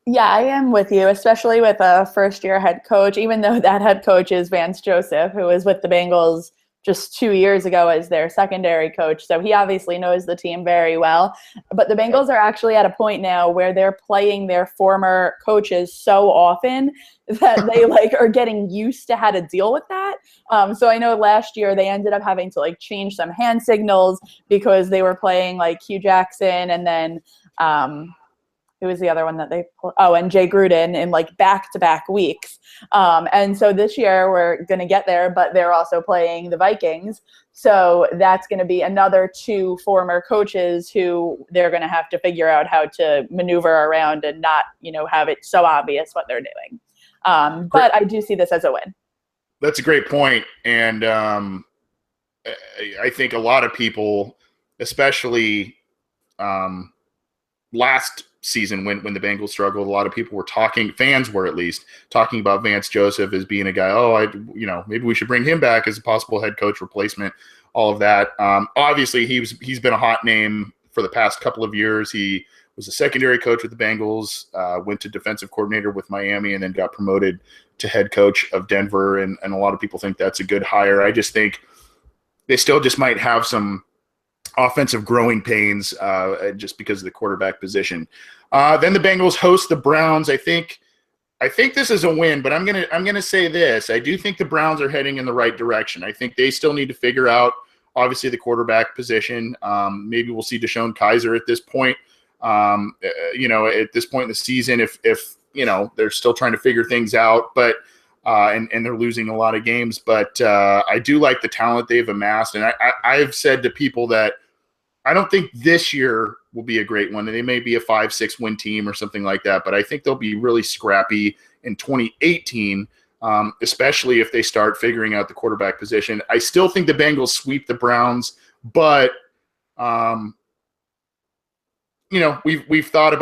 Yeah, I am with you, especially with a first-year head coach, even though that head coach is Vance Joseph, who was with the Bengals just 2 years ago as their secondary coach. So he obviously knows the team very well. But the Bengals are actually at a point now where they're playing their former coaches so often that they are getting used to how to deal with that. So I know last year they ended up having to change some hand signals because they were playing Hugh Jackson and then who was the other one that and Jay Gruden in back-to-back weeks. And so this year we're going to get there, but they're also playing the Vikings. So that's going to be another 2 former coaches who they're going to have to figure out how to maneuver around and not, have it so obvious what they're doing. But I do see this as a win. That's a great point. And I think a lot of people, especially last season when the Bengals struggled, a lot of people were fans were at least talking about Vance Joseph as being a guy, maybe we should bring him back as a possible head coach replacement, all of that. Obviously he's been a hot name for the past couple of years. He was a secondary coach with the Bengals, went to defensive coordinator with Miami, and then got promoted to head coach of Denver. And a lot of people think that's a good hire. I just think they still just might have some offensive growing pains just because of the quarterback position. Then the Bengals host the Browns. I think this is a win, but I'm gonna say this. I do think the Browns are heading in the right direction. I think they still need to figure out, obviously, the quarterback position. Maybe we'll see Deshaun Kaiser at this point. At this point in the season, if they're still trying to figure things out. But and they're losing a lot of games. But I do like the talent they've amassed, and I've said to people that I don't think this year will be a great one. They may be a 5-6 win team or something like that, but I think they'll be really scrappy in 2018, especially if they start figuring out the quarterback position. I still think the Bengals sweep the Browns, but we've thought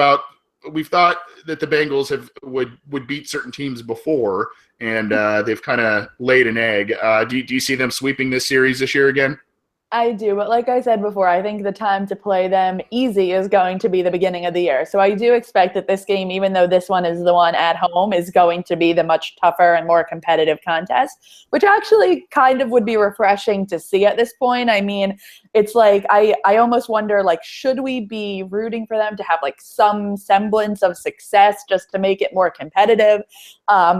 that the Bengals would beat certain teams before, and they've kind of laid an egg. Do you see them sweeping this series this year again? I do, but like I said before, I think the time to play them easy is going to be the beginning of the year. So I do expect that this game, even though this one is the one at home, is going to be the much tougher and more competitive contest, which actually kind of would be refreshing to see at this point. I mean, it's like I almost wonder, like, should we be rooting for them to have like some semblance of success just to make it more competitive?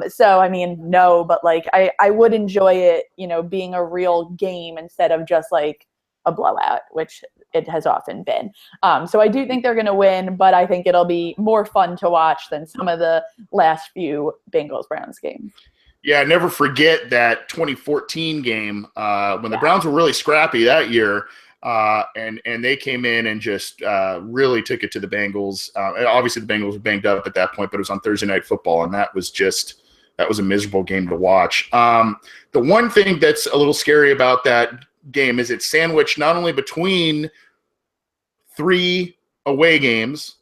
So I mean, no, but like I would enjoy it, being a real game instead of just like a blowout, which it has often been. So I do think they're going to win, but I think it'll be more fun to watch than some of the last few Bengals-Browns games. Yeah, never forget that 2014 game when the Browns were really scrappy that year, and they came in and just really took it to the Bengals. Obviously, the Bengals were banged up at that point, but it was on Thursday Night Football, and that was a miserable game to watch. The one thing that's a little scary about that game is it's sandwiched not only between 3 away games,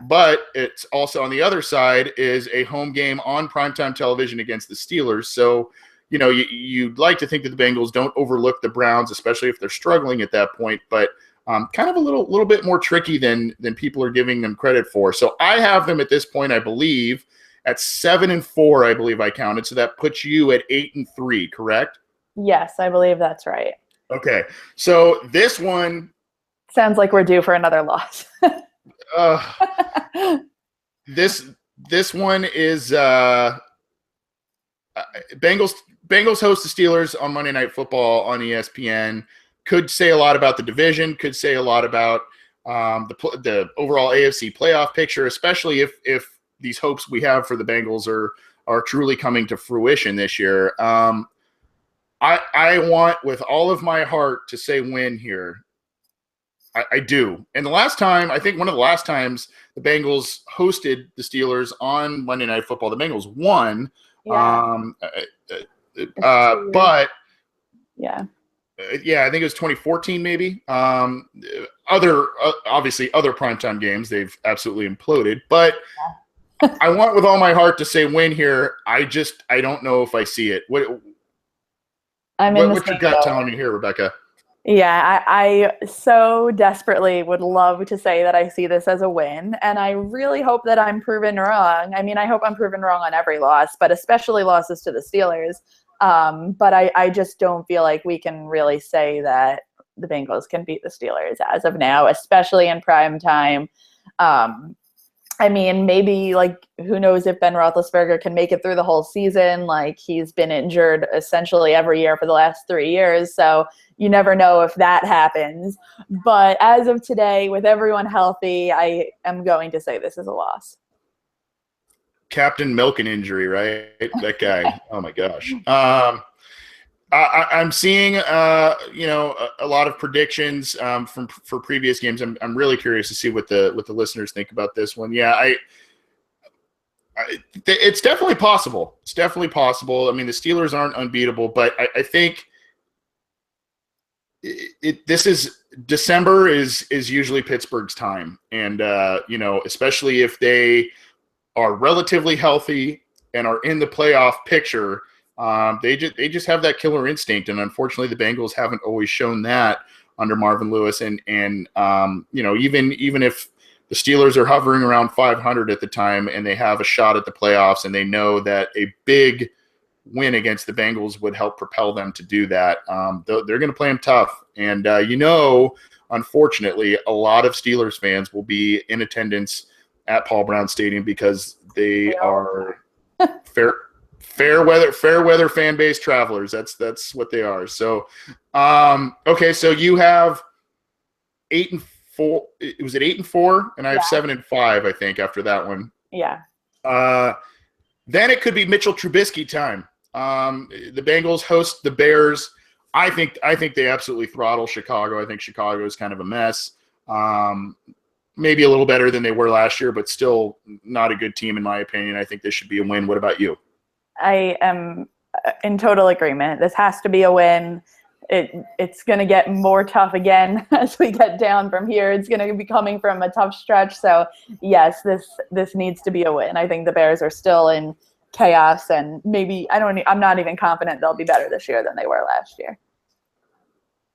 but it's also on the other side is a home game on primetime television against the Steelers. So, you'd like to think that the Bengals don't overlook the Browns, especially if they're struggling at that point, but kind of a little bit more tricky than people are giving them credit for. So I have them at this point, I believe, at 7-4, I believe I counted. So that puts you at 8-3, correct? Yes, I believe that's right. Okay, so this one sounds like we're due for another loss. This one is Bengals host the Steelers on Monday Night Football on ESPN. Could say a lot about the division. Could say a lot about the overall AFC playoff picture, especially if these hopes we have for the Bengals are truly coming to fruition this year. I want with all of my heart to say win here. I do. And I think one of the last times the Bengals hosted the Steelers on Monday Night Football, the Bengals won. Yeah. But yeah. Yeah, I think it was 2014 maybe. Obviously other primetime games, they've absolutely imploded. But I want with all my heart to say win here. I don't know if I see it. What's your gut telling me here, Rebecca? Yeah, I so desperately would love to say that I see this as a win, and I really hope that I'm proven wrong. I mean, I hope I'm proven wrong on every loss, but especially losses to the Steelers. But I just don't feel like we can really say that the Bengals can beat the Steelers as of now, especially in prime time. I mean, maybe, like, who knows if Ben Roethlisberger can make it through the whole season. Like, he's been injured essentially every year for the last 3 years. So you never know if that happens. But as of today, with everyone healthy, I am going to say this is a loss. Captain Milken injury, right? That guy. Oh, my gosh. I'm seeing, a lot of predictions for previous games. I'm really curious to see what the listeners think about this one. Yeah, it's definitely possible. It's definitely possible. I mean, the Steelers aren't unbeatable, but I think this is December is usually Pittsburgh's time, and especially if they are relatively healthy and are in the playoff picture. They just have that killer instinct, and unfortunately, the Bengals haven't always shown that under Marvin Lewis. And even if the Steelers are hovering around 500 at the time, and they have a shot at the playoffs, and they know that a big win against the Bengals would help propel them to do that, they're going to play them tough. And unfortunately, a lot of Steelers fans will be in attendance at Paul Brown Stadium because they are fair weather fan base travelers. That's what they are. So, okay. So you have 8-4. Was it 8-4? And I have 7-5, I think, after that one. Yeah. Then it could be Mitchell Trubisky time. The Bengals host the Bears. I think they absolutely throttle Chicago. I think Chicago is kind of a mess. Maybe a little better than they were last year, but still not a good team in my opinion. I think this should be a win. What about you? I am in total agreement. This has to be a win. It's going to get more tough again as we get down from here. It's going to be coming from a tough stretch. So yes, this needs to be a win. I think the Bears are still in chaos, and maybe I'm not even confident they'll be better this year than they were last year.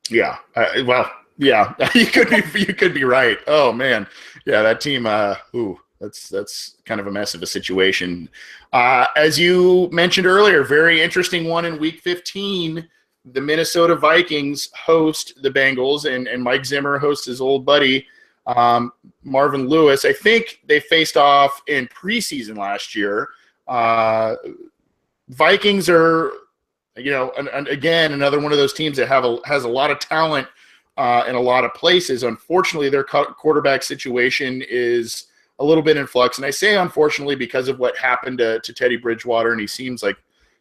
Yeah. Well, yeah, you could be right. Oh man. Yeah. That team, that's kind of a mess of a situation. As you mentioned earlier, very interesting one in week 15, the Minnesota Vikings host the Bengals, and Mike Zimmer hosts his old buddy, Marvin Lewis. I think they faced off in preseason last year. Vikings are, and again, another one of those teams that has a lot of talent in a lot of places. Unfortunately, their quarterback situation is a little bit in flux, and I say unfortunately because of what happened to Teddy Bridgewater, and he seems like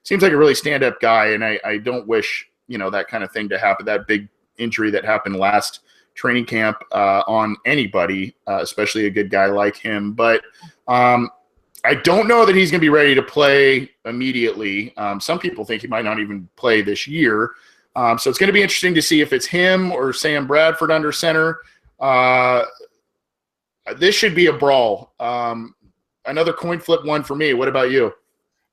a really stand-up guy, and I don't wish that kind of thing to happen. That big injury that happened last training camp on anybody, especially a good guy like him. But I don't know that he's going to be ready to play immediately. Some people think he might not even play this year. So it's going to be interesting to see if it's him or Sam Bradford under center. This should be a brawl. Another coin flip one for me. What about you?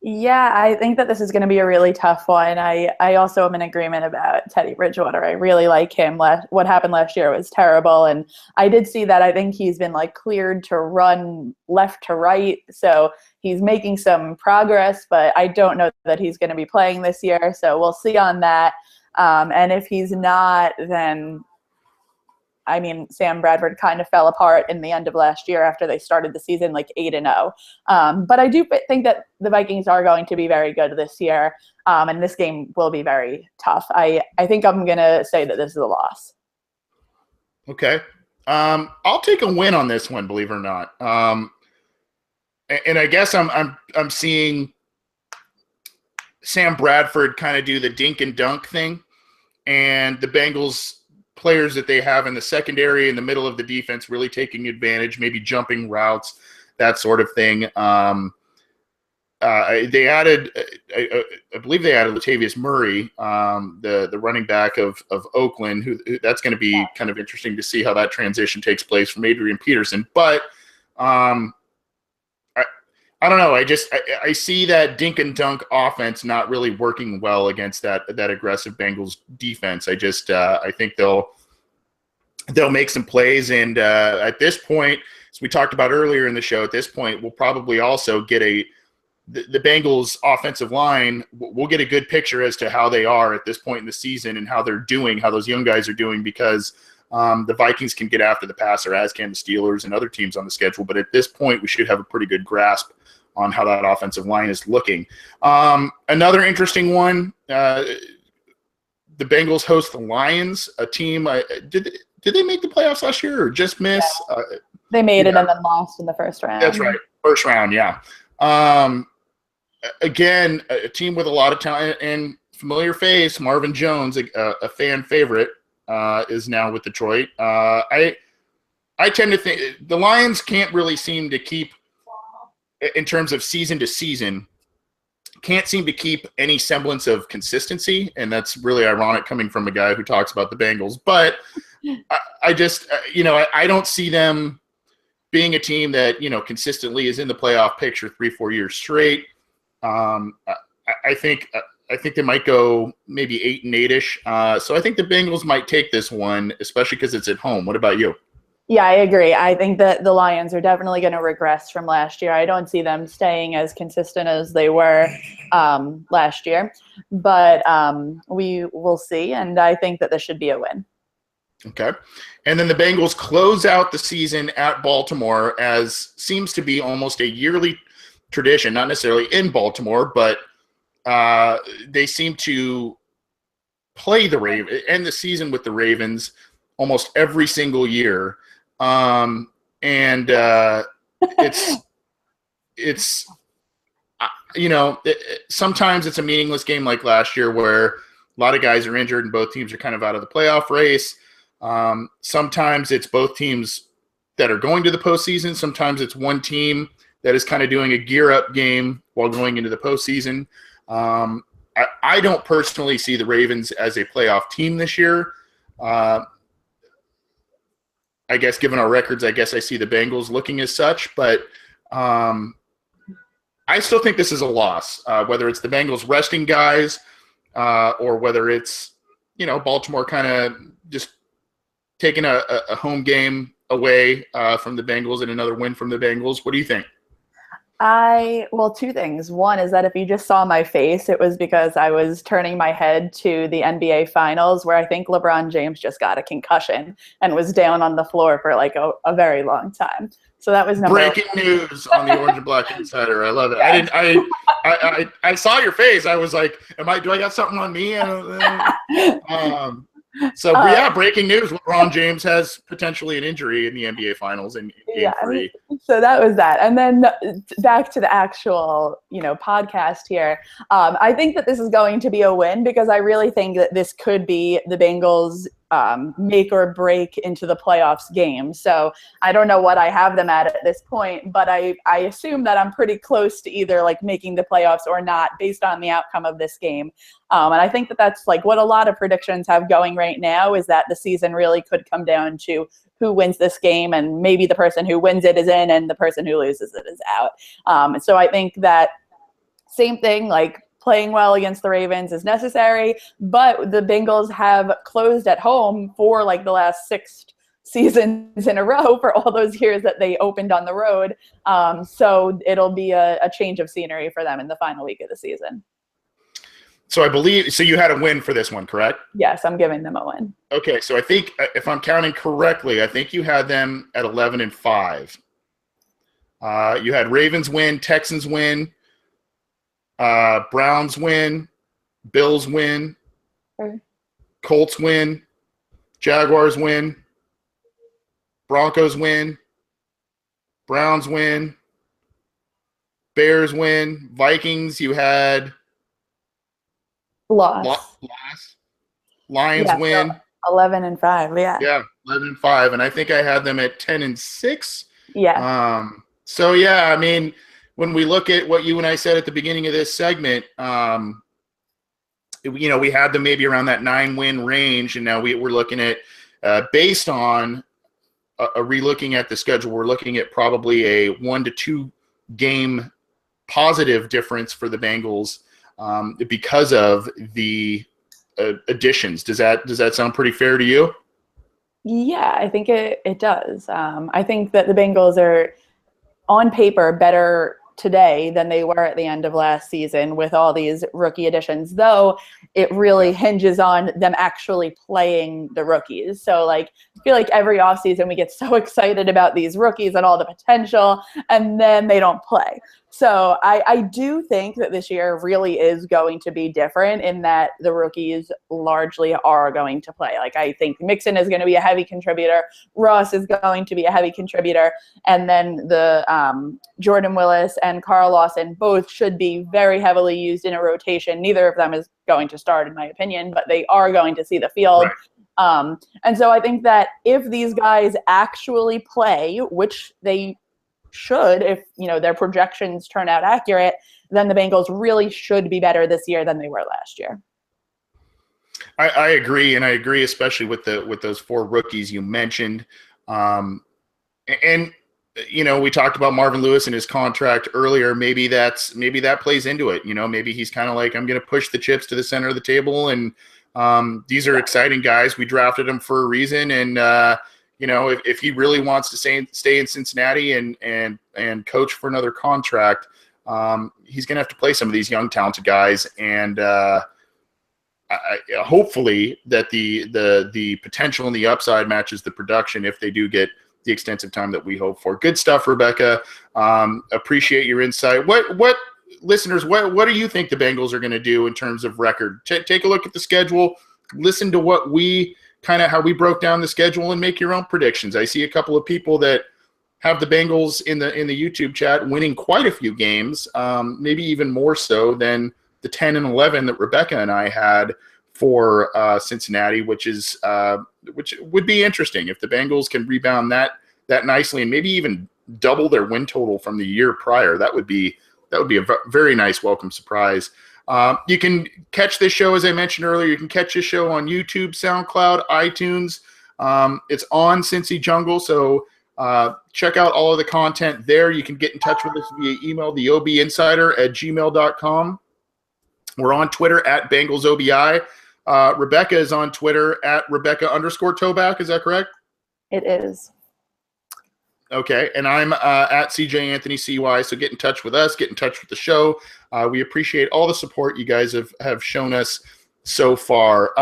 Yeah, I think that this is going to be a really tough one. I also am in agreement about Teddy Bridgewater. I really like him. What happened last year was terrible. And I did see that. I think he's been cleared to run left to right. So he's making some progress, but I don't know that he's going to be playing this year. So we'll see on that. And if he's not, then Sam Bradford kind of fell apart in the end of last year after they started the season 8-0. But I do think that the Vikings are going to be very good this year, and this game will be very tough. I think I'm going to say that this is a loss. Okay. I'll take a win on this one, believe it or not. And I guess I'm seeing Sam Bradford kind of do the dink and dunk thing, and the Bengals players that they have in the secondary, in the middle of the defense, really taking advantage, maybe jumping routes, that sort of thing. They added, I believe they added Latavius Murray, the running back of Oakland, who that's going to be kind of interesting to see how that transition takes place from Adrian Peterson. But I don't know. I see that dink and dunk offense not really working well against that aggressive Bengals defense. I think they'll make some plays, and at this point, as we talked about earlier in the show, at this point we'll probably also get the Bengals offensive line. We'll get a good picture as to how they are at this point in the season and how they're doing, how those young guys are doing, because the Vikings can get after the passer, as can the Steelers and other teams on the schedule. But at this point, we should have a pretty good grasp on how that offensive line is looking. Another interesting one, the Bengals host the Lions, a team. Did they make the playoffs last year or just miss? Yeah. They made it and then lost in the first round. That's right. First round, yeah. Again, a team with a lot of talent and familiar face, Marvin Jones, a fan favorite, is now with Detroit. I tend to think the Lions can't really seem to keep, in terms of season to season, can't seem to keep any semblance of consistency, and that's really ironic coming from a guy who talks about the Bengals. But I just, I don't see them being a team that, consistently is in the playoff picture 3-4 years straight. I think they might go maybe 8-8-ish. So I think the Bengals might take this one, especially because it's at home. What about you? Yeah, I agree. I think that the Lions are definitely going to regress from last year. I don't see them staying as consistent as they were last year, but we will see. And I think that this should be a win. Okay. And then the Bengals close out the season at Baltimore, as seems to be almost a yearly tradition, not necessarily in Baltimore, but they seem to play the Ravens, end the season with the Ravens almost every single year. It's sometimes it's a meaningless game like last year where a lot of guys are injured and both teams are kind of out of the playoff race. Sometimes it's both teams that are going to the postseason. Sometimes it's one team that is kind of doing a gear-up game while going into the postseason. I don't personally see the Ravens as a playoff team this year. I guess given our records, I guess I see the Bengals looking as such, but I still think this is a loss, whether it's the Bengals resting guys or whether it's, Baltimore kind of just taking a home game away from the Bengals and another win from the Bengals. What do you think? Well, two things. One is that if you just saw my face, it was because I was turning my head to the NBA Finals, where I think LeBron James just got a concussion and was down on the floor for like a very long time. So that was breaking news on the Orange and Black Insider. I love it. Yeah. I saw your face. I was like, do I got something on me? Breaking news. LeBron James has potentially an injury in the NBA Finals in Game 3. So that was that. And then back to the actual, podcast here. I think that this is going to be a win because I really think that this could be the Bengals' make or break into the playoffs game. So I don't know what I have them at this point, but I assume that I'm pretty close to either like making the playoffs or not based on the outcome of this game. And I think that that's like what a lot of predictions have going right now is that the season really could come down to who wins this game, and maybe the person who wins it is in and the person who loses it is out. So I think that same thing, like playing well against the Ravens is necessary, but the Bengals have closed at home for like the last 6 seasons in a row for all those years that they opened on the road. So it'll be a change of scenery for them in the final week of the season. So I believe, you had a win for this one, correct? Yes, I'm giving them a win. Okay, so I think if I'm counting correctly, I think you had them at 11-5. You had Ravens win, Texans win, Browns win, Bills win, Colts win, Jaguars win, Broncos win, Browns win, Bears win, Vikings you had loss. Lions win. So 11-5, yeah. Yeah, 11-5, and I think I had them at 10-6. Yeah. So yeah, I mean, when we look at what you and I said at the beginning of this segment, we had them maybe around that 9-win range, and now we're looking at, based on a relooking at the schedule, we're looking at probably a 1 to 2 game positive difference for the Bengals because of the additions. Does that sound pretty fair to you? Yeah, I think it does. I think that the Bengals are on paper better today than they were at the end of last season with all these rookie additions, though it really hinges on them actually playing the rookies. So like, I feel like every offseason we get so excited about these rookies and all the potential, and then they don't play. So I do think that this year really is going to be different in that the rookies largely are going to play. Like I think Mixon is going to be a heavy contributor. Ross is going to be a heavy contributor. And then the Jordan Willis and Carl Lawson both should be very heavily used in a rotation. Neither of them is going to start, in my opinion, but they are going to see the field. Right. And so I think that if these guys actually play, which they should, if their projections turn out accurate, then the Bengals really should be better this year than they were last year. I agree, and I agree especially with those 4 rookies you mentioned. And we talked about Marvin Lewis and his contract earlier. Maybe that plays into it. Maybe he's kind of like, I'm going to push the chips to the center of the table, and these are exciting guys. We drafted them for a reason, and if he really wants to stay in Cincinnati and coach for another contract, he's going to have to play some of these young, talented guys. And hopefully that the potential and the upside matches the production if they do get the extensive time that we hope for. Good stuff, Rebecca. Appreciate your insight. What listeners, what do you think the Bengals are going to do in terms of record? Take a look at the schedule. Listen to what how we broke down the schedule and make your own predictions. I see a couple of people that have the Bengals in the YouTube chat winning quite a few games, maybe even more so than the 10-11 that Rebecca and I had for Cincinnati, which would be interesting if the Bengals can rebound that nicely and maybe even double their win total from the year prior. That would be a very nice welcome surprise. You can catch this show, as I mentioned earlier. You can catch this show on YouTube, SoundCloud, iTunes. It's on Cincy Jungle, so check out all of the content there. You can get in touch with us via email, theobinsider@gmail.com. We're on Twitter @BengalsOBI. Rebecca is on Twitter @Rebecca_Toback. Is that correct? It is. Okay, and I'm at CJ_Anthony_CY, so get in touch with us, get in touch with the show. We appreciate all the support you guys have shown us so far.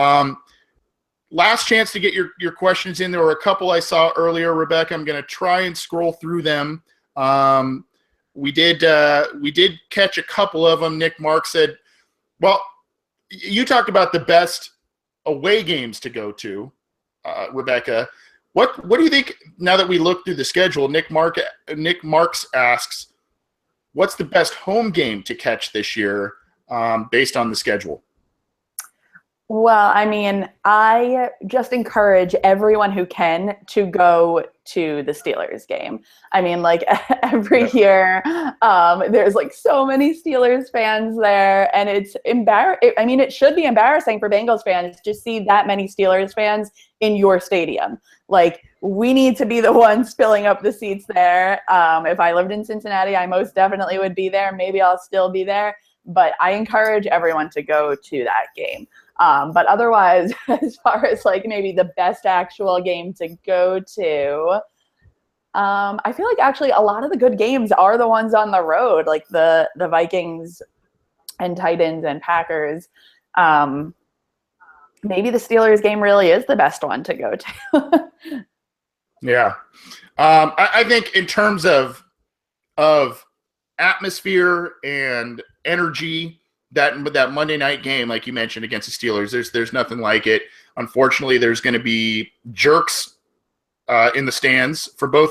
Last chance to get your questions in. There were a couple I saw earlier, Rebecca. I'm going to try and scroll through them. We did catch a couple of them. Nick Mark said, well, you talked about the best away games to go to, Rebecca. What do you think, now that we look through the schedule? Nick Marks asks, what's the best home game to catch this year based on the schedule? Well, I mean, I just encourage everyone who can to go to the Steelers game. I mean, like every year, there's like so many Steelers fans there, and it's embarrassing. I mean, it should be embarrassing for Bengals fans to see that many Steelers fans in your stadium. Like, we need to be the ones filling up the seats there. If I lived in Cincinnati, I most definitely would be there. Maybe I'll still be there, but I encourage everyone to go to that game. But otherwise, as far as like maybe the best actual game to go to, I feel like actually a lot of the good games are the ones on the road, like the Vikings and Titans and Packers. Maybe the Steelers game really is the best one to go to. Yeah. I think in terms of atmosphere and energy, that Monday night game, like you mentioned, against the Steelers, there's nothing like it. Unfortunately, there's going to be jerks in the stands for both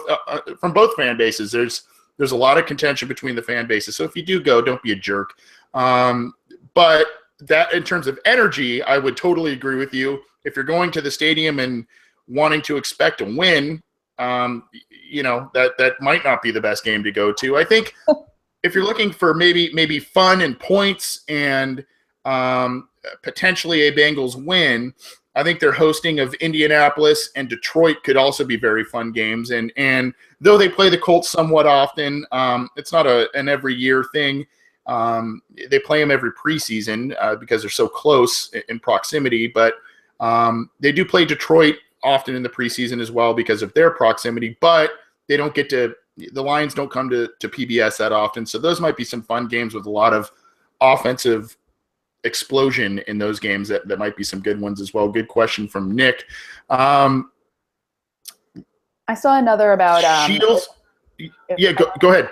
from both fan bases. There's a lot of contention between the fan bases. So if you do go, don't be a jerk. But that, in terms of energy, I would totally agree with you. If you're going to the stadium and wanting to expect a win, that might not be the best game to go to. I think if you're looking for maybe fun and points and potentially a Bengals win, I think their hosting of Indianapolis and Detroit could also be very fun games. And though they play the Colts somewhat often, it's not an every year thing. They play them every preseason because they're so close in proximity. But they do play Detroit often in the preseason as well because of their proximity. But they don't get to – the Lions don't come to PBS that often. So those might be some fun games with a lot of offensive explosion in those games. That might be some good ones as well. Good question from Nick. I saw another about Shields. Yeah, go ahead.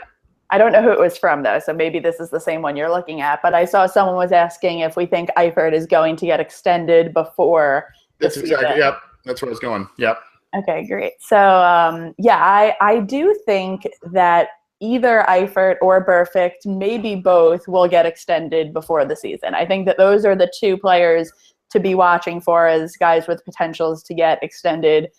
I don't know who it was from, though, so maybe this is the same one you're looking at. But I saw someone was asking if we think Eifert is going to get extended before the season. Exactly, yep. That's where I was going. Yep. Okay, great. So, I do think that either Eifert or Burfict, maybe both, will get extended before the season. I think that those are the two players to be watching for as guys with potentials to get extended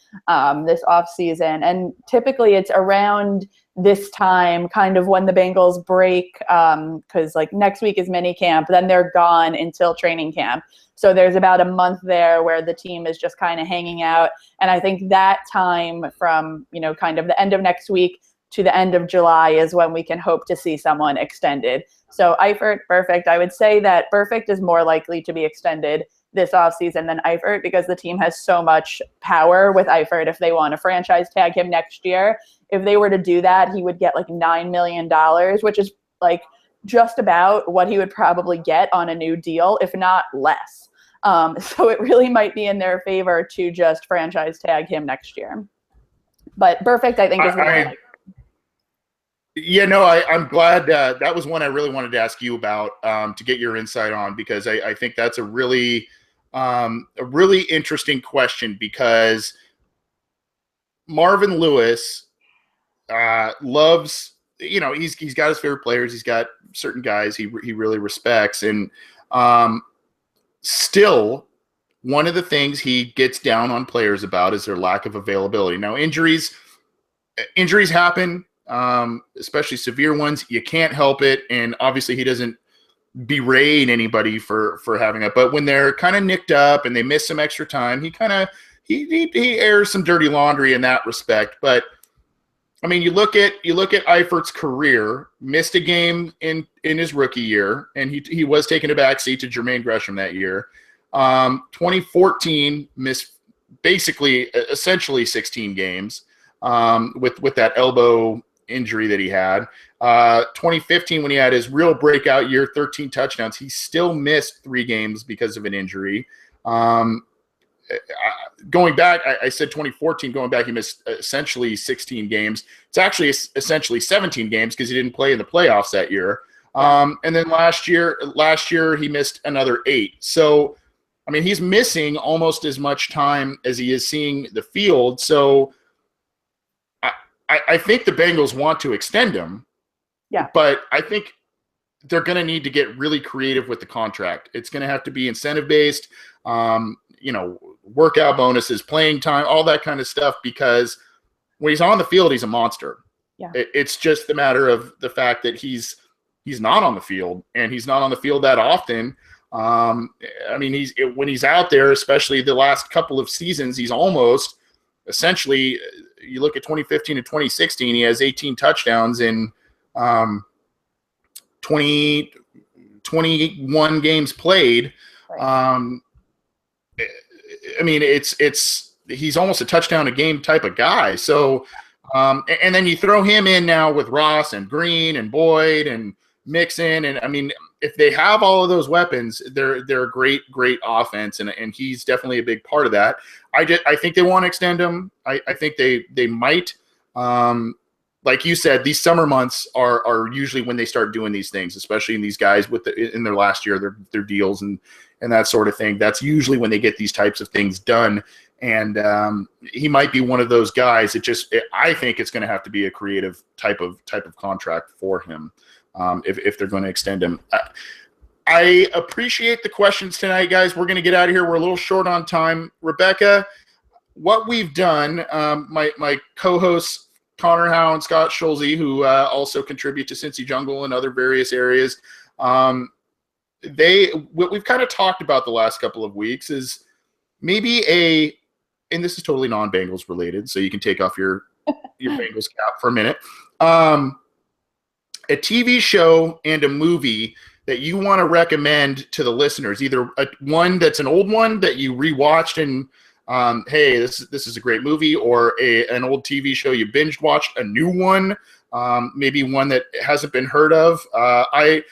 this offseason. And typically it's around this time, kind of when the Bengals break, because like next week is mini camp, then they're gone until training camp. So there's about a month there where the team is just kind of hanging out. And I think that time from, kind of the end of next week to the end of July is when we can hope to see someone extended. So Eifert, Burfict, I would say that Burfict is more likely to be extended this offseason than Eifert because the team has so much power with Eifert. If they want to franchise tag him next year, if they were to do that, he would get like $9 million, which is like just about what he would probably get on a new deal, if not less. So it really might be in their favor to just franchise tag him next year. But Burfict, I think, is really I'm glad that was one I really wanted to ask you about to get your insight on, because I think that's a really interesting question, because Marvin Lewis loves, he's got his favorite players. He's got certain guys he really respects. And still, one of the things he gets down on players about is their lack of availability. Now, injuries happen, especially severe ones. You can't help it. And obviously he doesn't berate anybody for having it. But when they're kind of nicked up and they miss some extra time, he airs some dirty laundry in that respect. But I mean, you look at Eifert's career, missed a game in his rookie year, and he was taking a backseat to Jermaine Gresham that year. 2014 missed basically essentially 16 games with that elbow injury that he had. 2015, when he had his real breakout year, 13 touchdowns, he still missed 3 games because of an injury. Going back, I said 2014. Going back, he missed essentially 16 games. It's actually essentially 17 games because he didn't play in the playoffs that year. And then last year he missed another 8. So, I mean, he's missing almost as much time as he is seeing the field. So, I think the Bengals want to extend him. Yeah. But I think they're going to need to get really creative with the contract. It's going to have to be incentive-based, workout bonuses, playing time, all that kind of stuff, because when he's on the field, he's a monster. Yeah. It's just a matter of the fact that he's not on the field, and he's not on the field that often. I mean, when he's out there, especially the last couple of seasons, he's almost essentially, you look at 2015 and 2016, he has 18 touchdowns in 21 games played. Right. I mean, he's almost a touchdown a game type of guy. So, and then you throw him in now with Ross and Green and Boyd and Mixon, and I mean, if they have all of those weapons, they're a great offense, and he's definitely a big part of that. I think they want to extend him. I think they might. Like you said, these summer months are usually when they start doing these things, especially in these guys in their last year, their deals and that sort of thing. That's usually when they get these types of things done. And he might be one of those guys. I think it's going to have to be a creative type of contract for him if they're going to extend him. I appreciate the questions tonight, guys. We're going to get out of here. We're a little short on time. Rebecca, what we've done, my co-hosts, Connor Howe and Scott Schulze, who also contribute to Cincy Jungle and other various areas, what we've kind of talked about the last couple of weeks is maybe and this is totally non-Bengals related, so you can take off your Bengals cap for a minute, a TV show and a movie that you want to recommend to the listeners, either one that's an old one that you rewatched and hey, this is a great movie, or an old TV show you binge watched, a new one, maybe one that hasn't been heard of. I've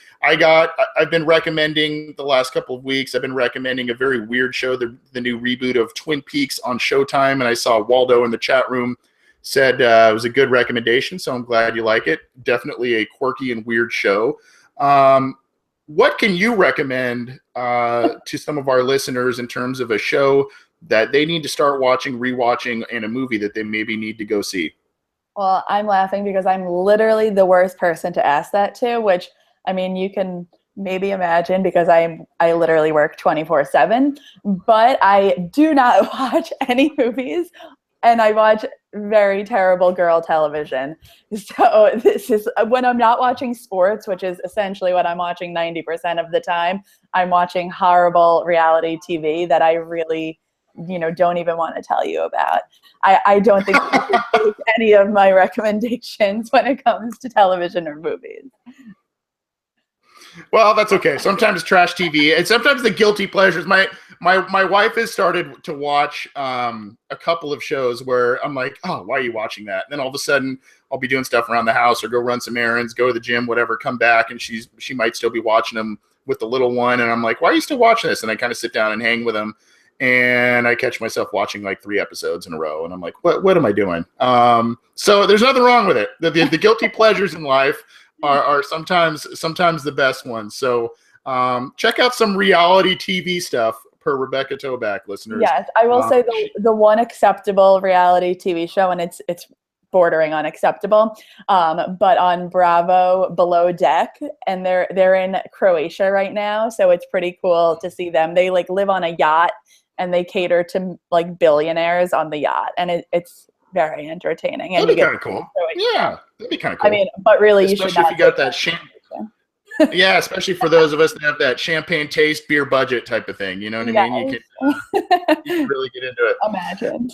been recommending the last couple of weeks. I've been recommending a very weird show, the new reboot of Twin Peaks on Showtime, and I saw Waldo in the chat room said it was a good recommendation, so I'm glad you like it. Definitely a quirky and weird show. What can you recommend to some of our listeners in terms of a show that they need to start watching, rewatching, and a movie that they maybe need to go see? Well, I'm laughing because I'm literally the worst person to ask that to, which, I mean, you can maybe imagine because I literally work 24/7, but I do not watch any movies, and I watch very terrible girl television. So this is when I'm not watching sports, which is essentially what I'm watching 90% of the time. I'm watching horrible reality TV that I really don't even want to tell you about. I don't think you should take any of my recommendations when it comes to television or movies. Well, that's okay. Sometimes trash TV, and sometimes the guilty pleasures. My wife has started to watch a couple of shows where I'm like, oh, why are you watching that? And then all of a sudden, I'll be doing stuff around the house or go run some errands, go to the gym, whatever, come back, and she might still be watching them with the little one, and I'm like, why are you still watching this? And I kind of sit down and hang with them. And I catch myself watching like 3 episodes in a row, and I'm like, what am I doing? So there's nothing wrong with it. The guilty pleasures in life are sometimes the best ones. So check out some reality TV stuff per Rebecca Toback, listeners. Yes, I will say the one acceptable reality TV show, and it's bordering unacceptable. But on Bravo Below Deck, and they're in Croatia right now, so it's pretty cool to see them. They like live on a yacht, and they cater to like billionaires on the yacht, and it's very entertaining. And that'd be kind of cool. Yeah, that'd be kind of cool. I mean, but really, especially you should not if you got that yeah, especially for those of us that have that champagne taste, beer budget type of thing. You know what I mean? You can really get into it. Imagine.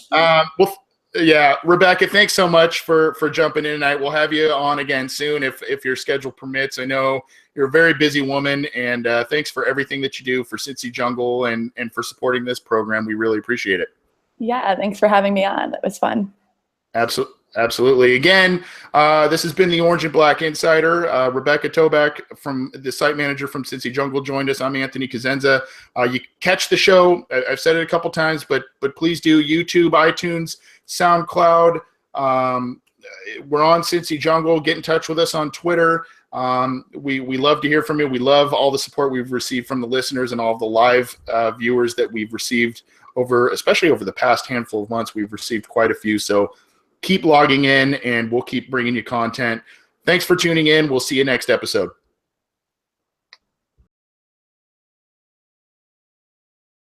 Well, yeah, Rebecca, thanks so much for jumping in tonight. We'll have you on again soon if your schedule permits. I know you're a very busy woman, and thanks for everything that you do for Cincy Jungle and for supporting this program. We really appreciate it. Yeah, thanks for having me on. That was fun. Absolutely. Again, this has been the Orange and Black Insider. Rebecca Toback, from the site manager from Cincy Jungle, joined us. I'm Anthony Cosenza. You catch the show. I've said it a couple times, but please do YouTube, iTunes, SoundCloud. We're on Cincy Jungle. Get in touch with us on Twitter. We love to hear from you. We love all the support we've received from the listeners and all of the live viewers that we've received especially over the past handful of months. We've received quite a few. So keep logging in, and we'll keep bringing you content. Thanks for tuning in. We'll see you next episode.